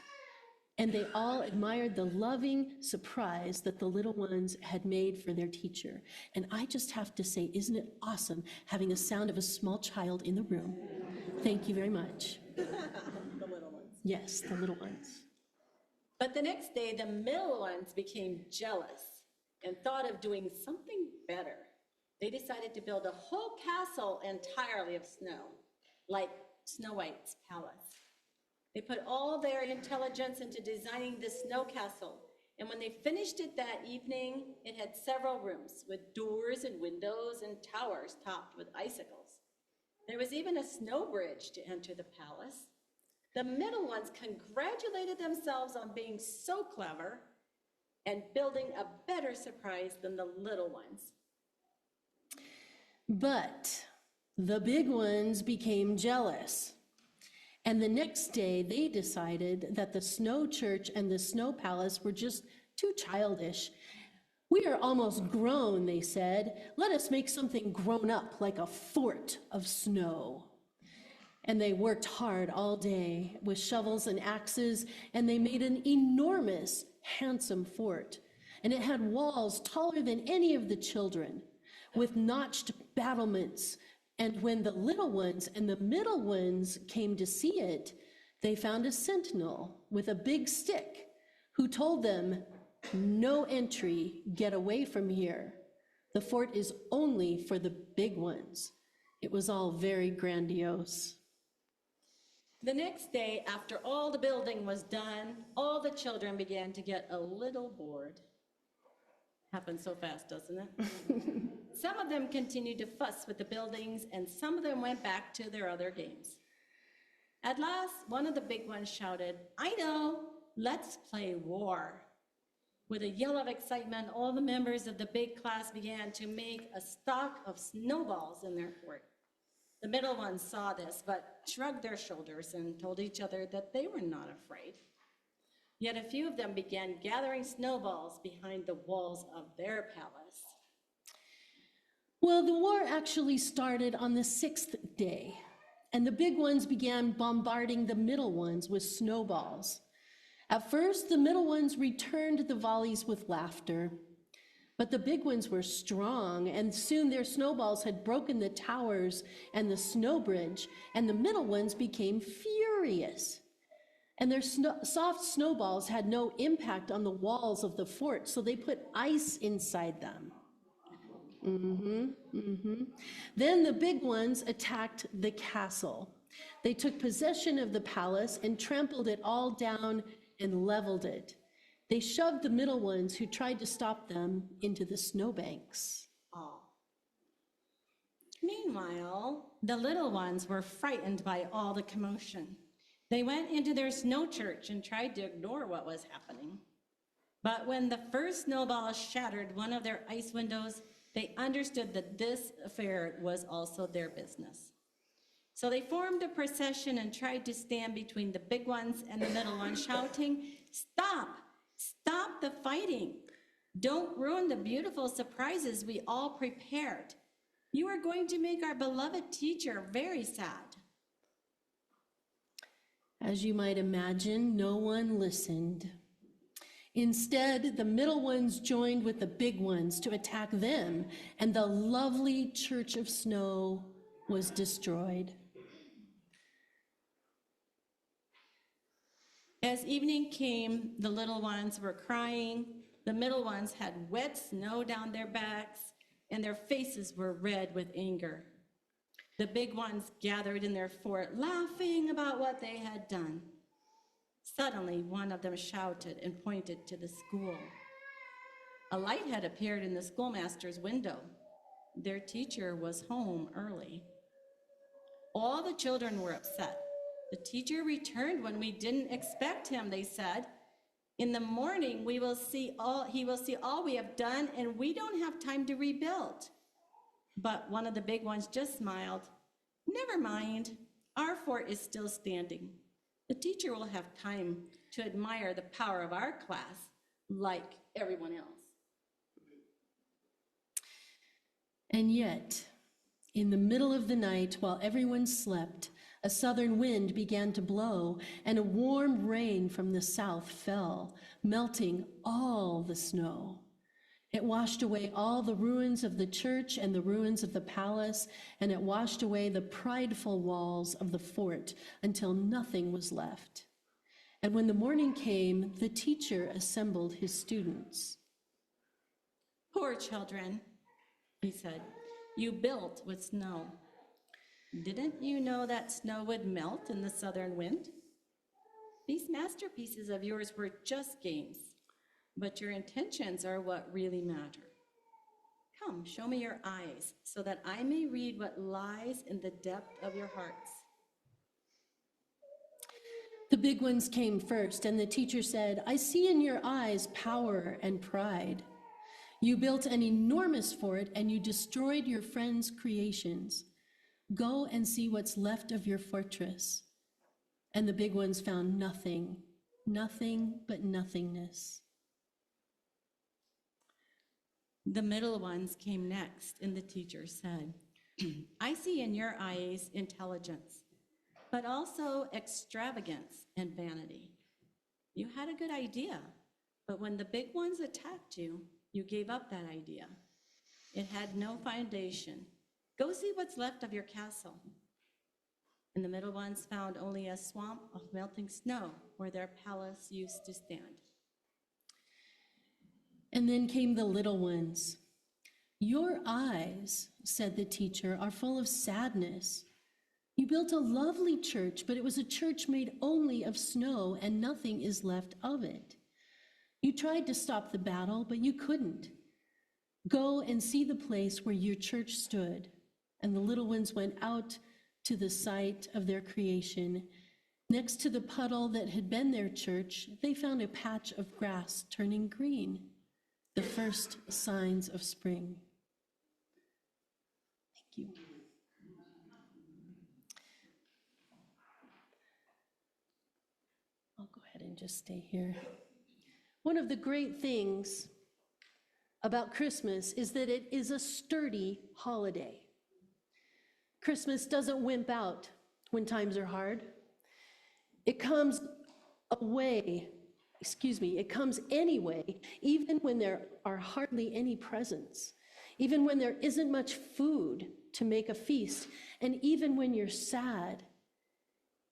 And they all admired the loving surprise that the little ones had made for their teacher. And I just have to say, isn't it awesome having the sound of a small child in the room? Thank you very much. The little ones. Yes, the little ones. But the next day, the middle ones became jealous and thought of doing something better. They decided to build a whole castle entirely of snow, like Snow White's palace. They put all their intelligence into designing this snow castle, and when they finished it that evening, it had several rooms with doors and windows and towers topped with icicles. There was even a snow bridge to enter the palace. The middle ones congratulated themselves on being so clever and building a better surprise than the little ones. But the big ones became jealous. And the next day, they decided that the snow church and the snow palace were just too childish. "We are almost grown," they said. "Let us make something grown up, like a fort of snow." And they worked hard all day with shovels and axes, and they made an enormous, handsome fort. And it had walls taller than any of the children, with notched battlements. And when the little ones and the middle ones came to see it, they found a sentinel with a big stick who told them, "No entry, get away from here. The fort is only for the big ones." It was all very grandiose. The next day, after all the building was done, all the children began to get a little bored. Happens so fast, doesn't it? Some of them continued to fuss with the buildings, and some of them went back to their other games. At last, one of the big ones shouted, "I know, let's play war." With a yell of excitement, all the members of the big class began to make a stock of snowballs in their fort. The middle ones saw this, but shrugged their shoulders and told each other that they were not afraid. Yet a few of them began gathering snowballs behind the walls of their palace. Well, the war actually started on the 6th day, and the big ones began bombarding the middle ones with snowballs. At first, the middle ones returned the volleys with laughter, but the big ones were strong, and soon their snowballs had broken the towers and the snow bridge, and the middle ones became furious. And their soft snowballs had no impact on the walls of the fort, so they put ice inside them. Then the big ones attacked the castle. They took possession of the palace and trampled it all down and leveled it. They shoved the middle ones who tried to stop them into the snowbanks. Meanwhile, the little ones were frightened by all the commotion. They went into their snow church and tried to ignore what was happening. But when the first snowball shattered one of their ice windows, they understood that this affair was also their business. So they formed a procession and tried to stand between the big ones and the middle ones, shouting, "Stop! Stop the fighting! Don't ruin the beautiful surprises we all prepared. You are going to make our beloved teacher very sad." As you might imagine, no one listened. Instead, the middle ones joined with the big ones to attack them, and the lovely church of snow was destroyed. As evening came, the little ones were crying. The middle ones had wet snow down their backs, and their faces were red with anger. The big ones gathered in their fort, laughing about what they had done. Suddenly, one of them shouted and pointed to the school. A light had appeared in the schoolmaster's window. Their teacher was home early. All the children were upset. The teacher returned when we didn't expect him, they said. In the morning, he will see all we have done, and we don't have time to rebuild. But one of the big ones just smiled. Never mind, our fort is still standing. The teacher will have time to admire the power of our class, like everyone else. And yet, in the middle of the night, while everyone slept, a southern wind began to blow, and a warm rain from the south fell, melting all the snow. It washed away all the ruins of the church and the ruins of the palace, and it washed away the prideful walls of the fort until nothing was left. And when the morning came, the teacher assembled his students. Poor children, he said, you built with snow. Didn't you know that snow would melt in the southern wind? These masterpieces of yours were just games, but your intentions are what really matter. Come, show me your eyes, so that I may read what lies in the depth of your hearts. The big ones came first, and the teacher said, I see in your eyes power and pride. You built an enormous fort, and you destroyed your friends' creations. Go and see what's left of your fortress. And the big ones found nothing, nothing but nothingness. The middle ones came next, and the teacher said, I see in your eyes intelligence, but also extravagance and vanity. You had a good idea, but when the big ones attacked you, you gave up that idea. It had no foundation. Go see what's left of your castle. And the middle ones found only a swamp of melting snow where their palace used to stand. And then came the little ones. Your eyes, said the teacher, are full of sadness. You built a lovely church, but it was a church made only of snow, and nothing is left of it. You tried to stop the battle, but you couldn't. Go and see the place where your church stood. And the little ones went out to the site of their creation. Next to the puddle that had been their church, they found a patch of grass turning green, the first signs of spring. Thank you. I'll go ahead and just stay here. One of the great things about Christmas is that it is a sturdy holiday. Christmas doesn't wimp out when times are hard. It comes anyway, even when there are hardly any presents, even when there isn't much food to make a feast, and even when you're sad,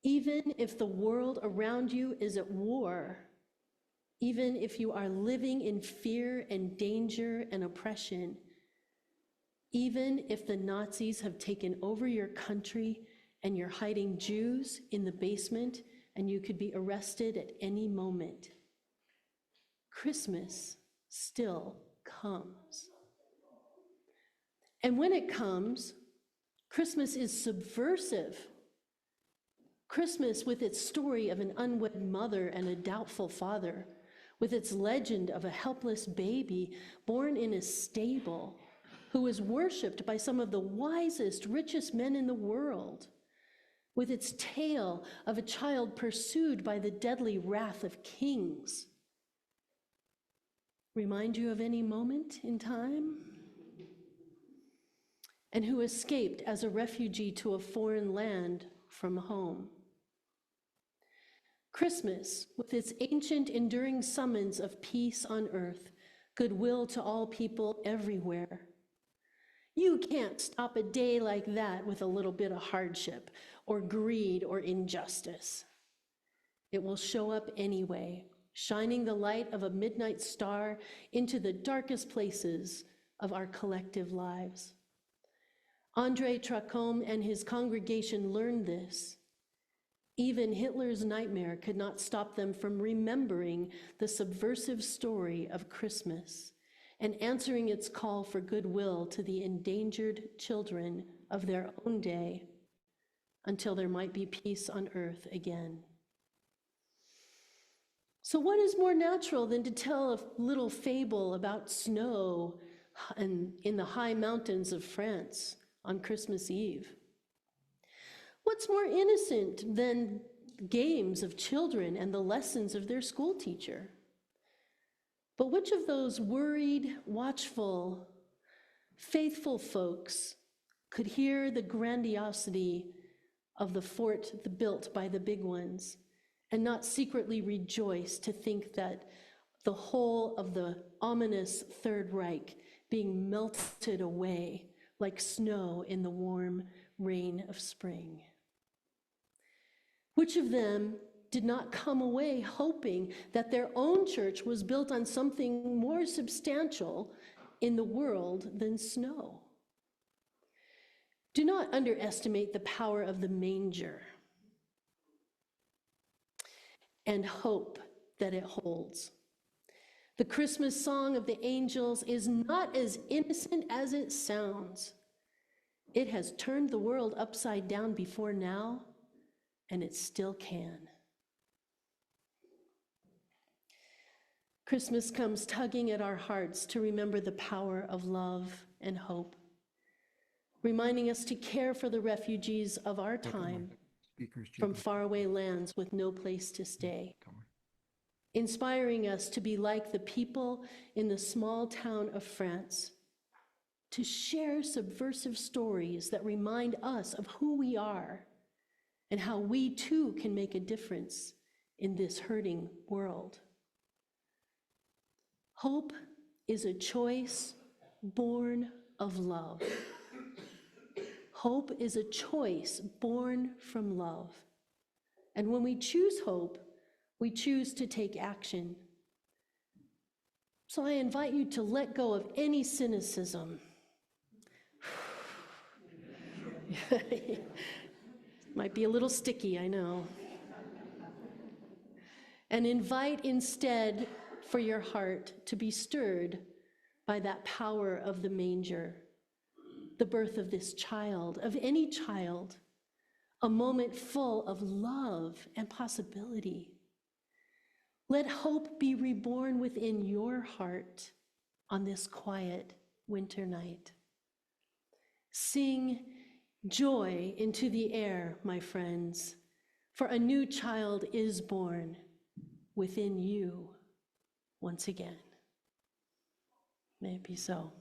even if the world around you is at war, even if you are living in fear and danger and oppression, even if the Nazis have taken over your country and you're hiding Jews in the basement and you could be arrested at any moment, Christmas still comes. And when it comes, Christmas is subversive. Christmas, with its story of an unwed mother and a doubtful father, with its legend of a helpless baby born in a stable, who was worshipped by some of the wisest, richest men in the world, with its tale of a child pursued by the deadly wrath of kings. Remind you of any moment in time? And who escaped as a refugee to a foreign land from home. Christmas, with its ancient, enduring summons of peace on earth, goodwill to all people everywhere. You can't stop a day like that with a little bit of hardship or greed or injustice. It will show up anyway, shining the light of a midnight star into the darkest places of our collective lives. André Tracome and his congregation learned this. Even Hitler's nightmare could not stop them from remembering the subversive story of Christmas and answering its call for goodwill to the endangered children of their own day until there might be peace on earth again. So what is more natural than to tell a little fable about snow in the high mountains of France on Christmas Eve? What's more innocent than games of children and the lessons of their school teacher? But which of those worried, watchful, faithful folks could hear the grandiosity of the fort built by the big ones and not secretly rejoice to think that the whole of the ominous Third Reich being melted away like snow in the warm rain of spring? Which of them did not come away hoping that their own church was built on something more substantial in the world than snow? Do not underestimate the power of the manger and hope that it holds. The Christmas song of the angels is not as innocent as it sounds. It has turned the world upside down before now, and it still can. Christmas comes tugging at our hearts to remember the power of love and hope, reminding us to care for the refugees of our time from faraway lands with no place to stay, inspiring us to be like the people in the small town of France, to share subversive stories that remind us of who we are and how we too can make a difference in this hurting world. Hope is a choice born of love. Hope is a choice born from love. And when we choose hope, we choose to take action. So I invite you to let go of any cynicism. Might be a little sticky, I know. And invite instead for your heart to be stirred by that power of the manger, the birth of this child, of any child, a moment full of love and possibility. Let hope be reborn within your heart on this quiet winter night. Sing joy into the air, my friends, for a new child is born within you once again. May it be so.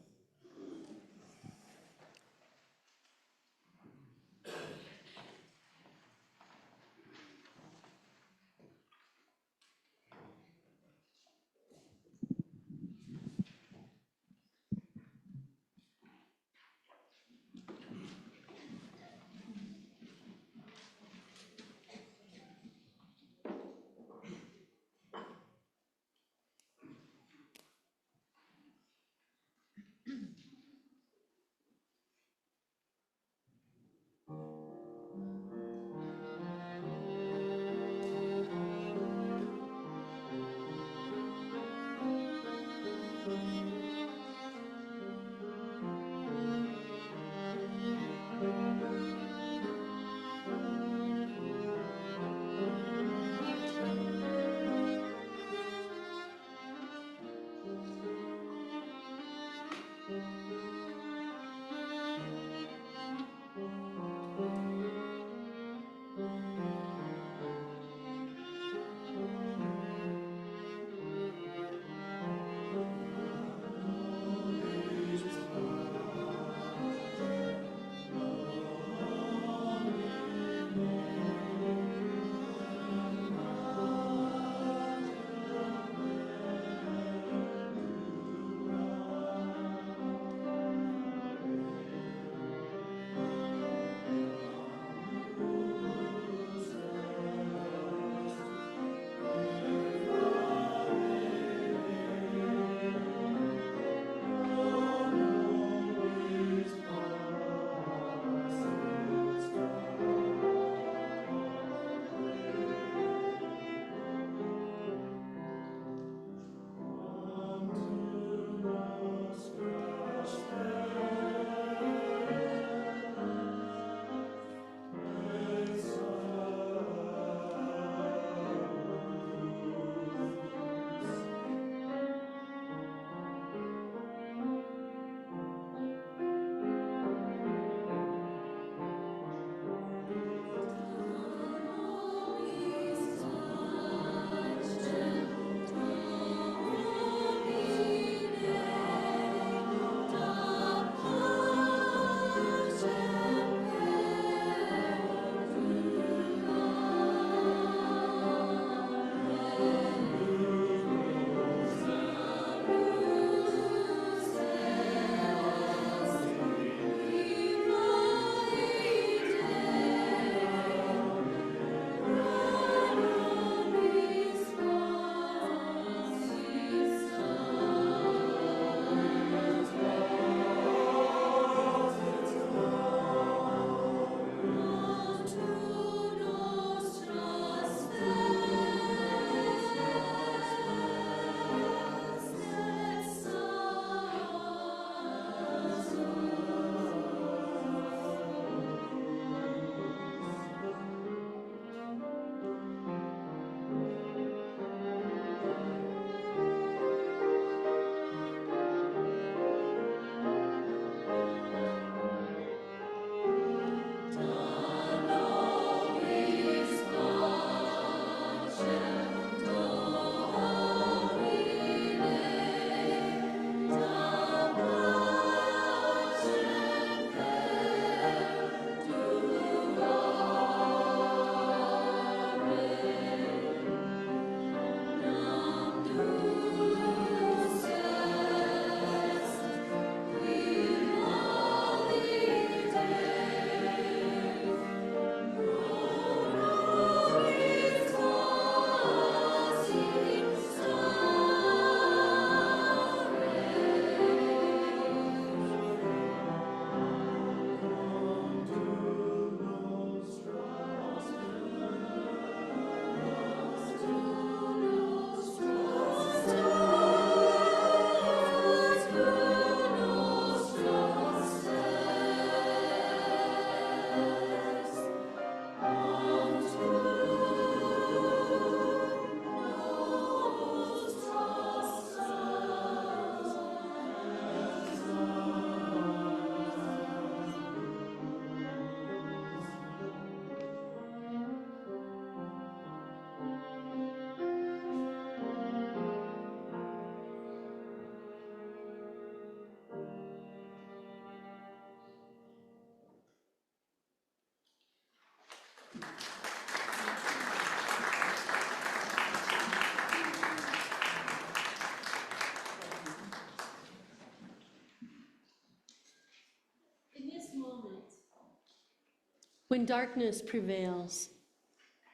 When darkness prevails,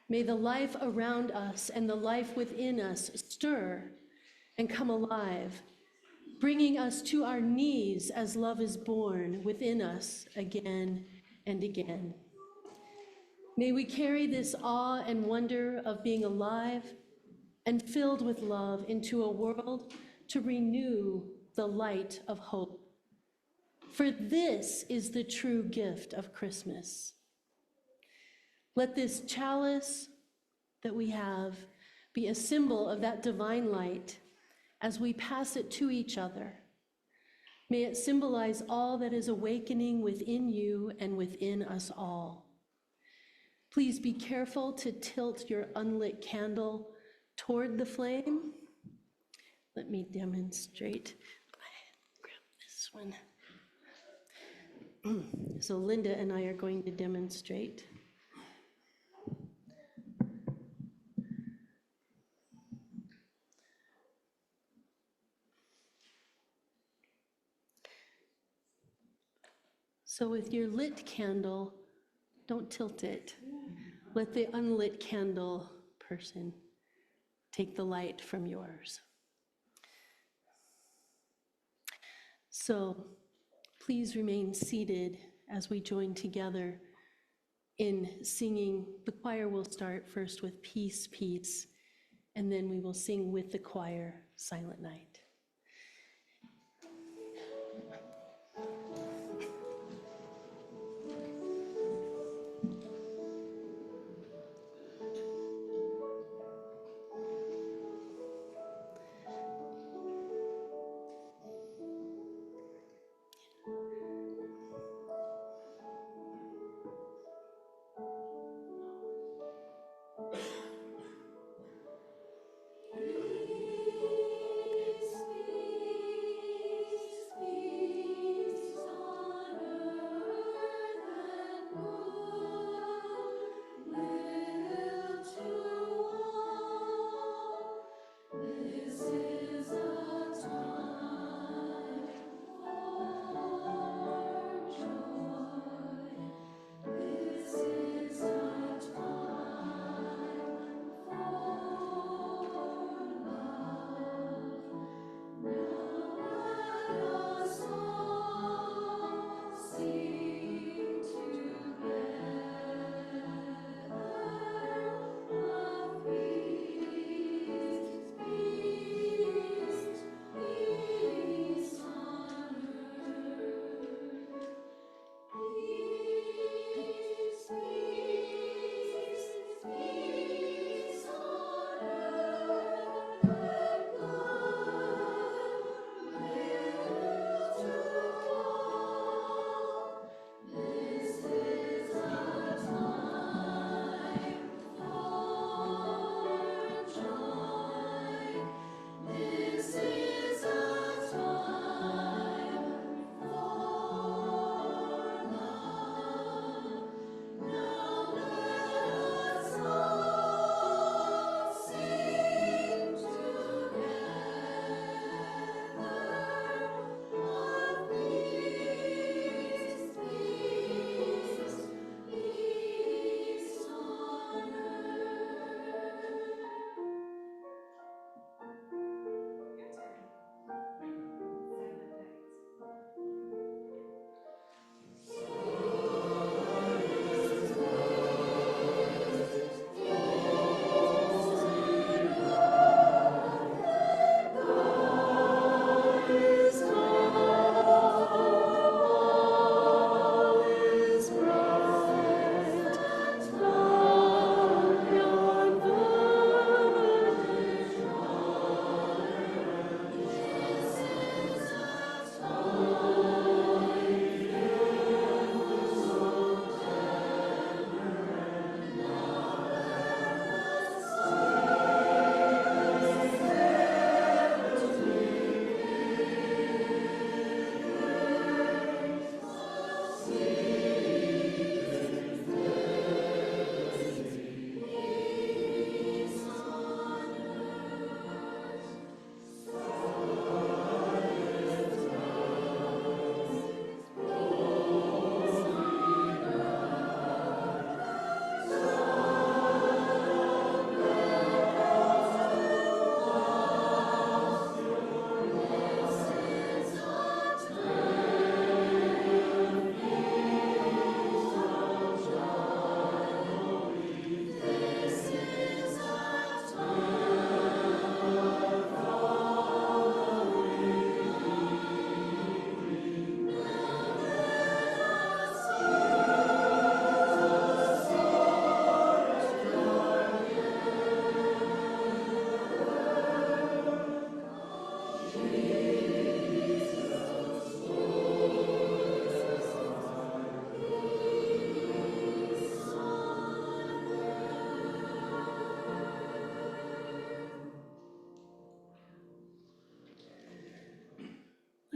may the life around us and the life within us stir and come alive, bringing us to our knees as love is born within us again and again. May we carry this awe and wonder of being alive and filled with love into a world to renew the light of hope. For this is the true gift of Christmas. Let this chalice that we have be a symbol of that divine light as we pass it to each other. May it symbolize all that is awakening within you and within us all. Please be careful to tilt your unlit candle toward the flame. Let me demonstrate. Grab this one. So Linda and I are going to demonstrate. So with your lit candle, don't tilt it. Let the unlit candle person take the light from yours. So please remain seated as we join together in singing. The choir will start first with Peace, Peace, and then we will sing with the choir, Silent Night. Peace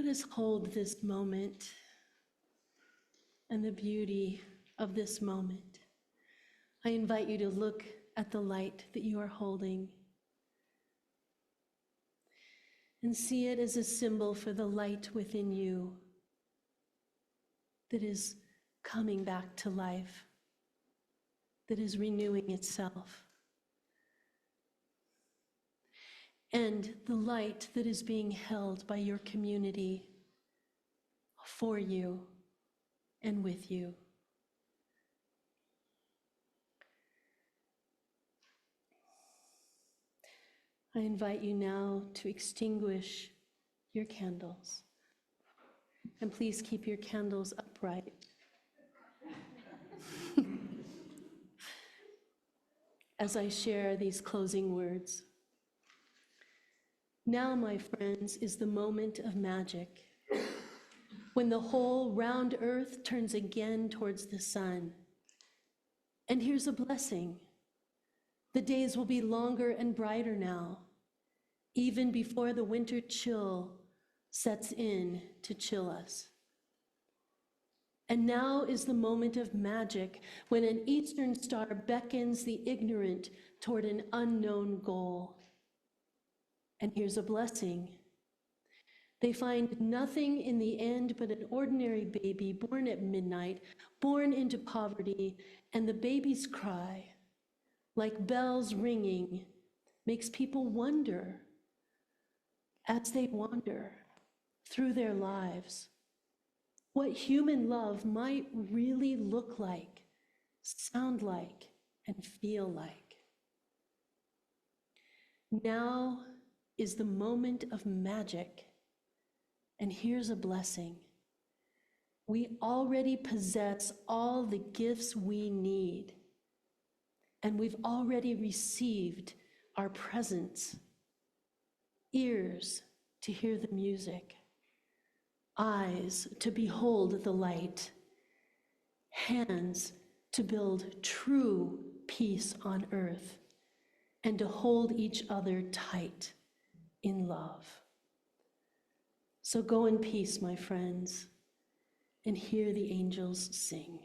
us hold this moment and the beauty of this moment. I invite you to look at the light that you are holding and see it as a symbol for the light within you that is coming back to life, that is renewing itself. And the light that is being held by your community for you and with you. I invite you now to extinguish your candles. And please keep your candles upright. As I share these closing words. Now, my friends, is the moment of magic, when the whole round earth turns again towards the sun. And here's a blessing. The days will be longer and brighter now, even before the winter chill sets in to chill us. And now is the moment of magic, when an eastern star beckons the ignorant toward an unknown goal. And here's a blessing. They find nothing in the end but an ordinary baby born at midnight, born into poverty, and the baby's cry, like bells ringing, makes people wonder as they wander through their lives what human love might really look like, sound like, and feel like. Now is the moment of magic, and here's a blessing. We already possess all the gifts we need, and we've already received our presents. Ears to hear the music, eyes to behold the light, hands to build true peace on earth, and to hold each other tight in love. So go in peace, my friends, and hear the angels sing.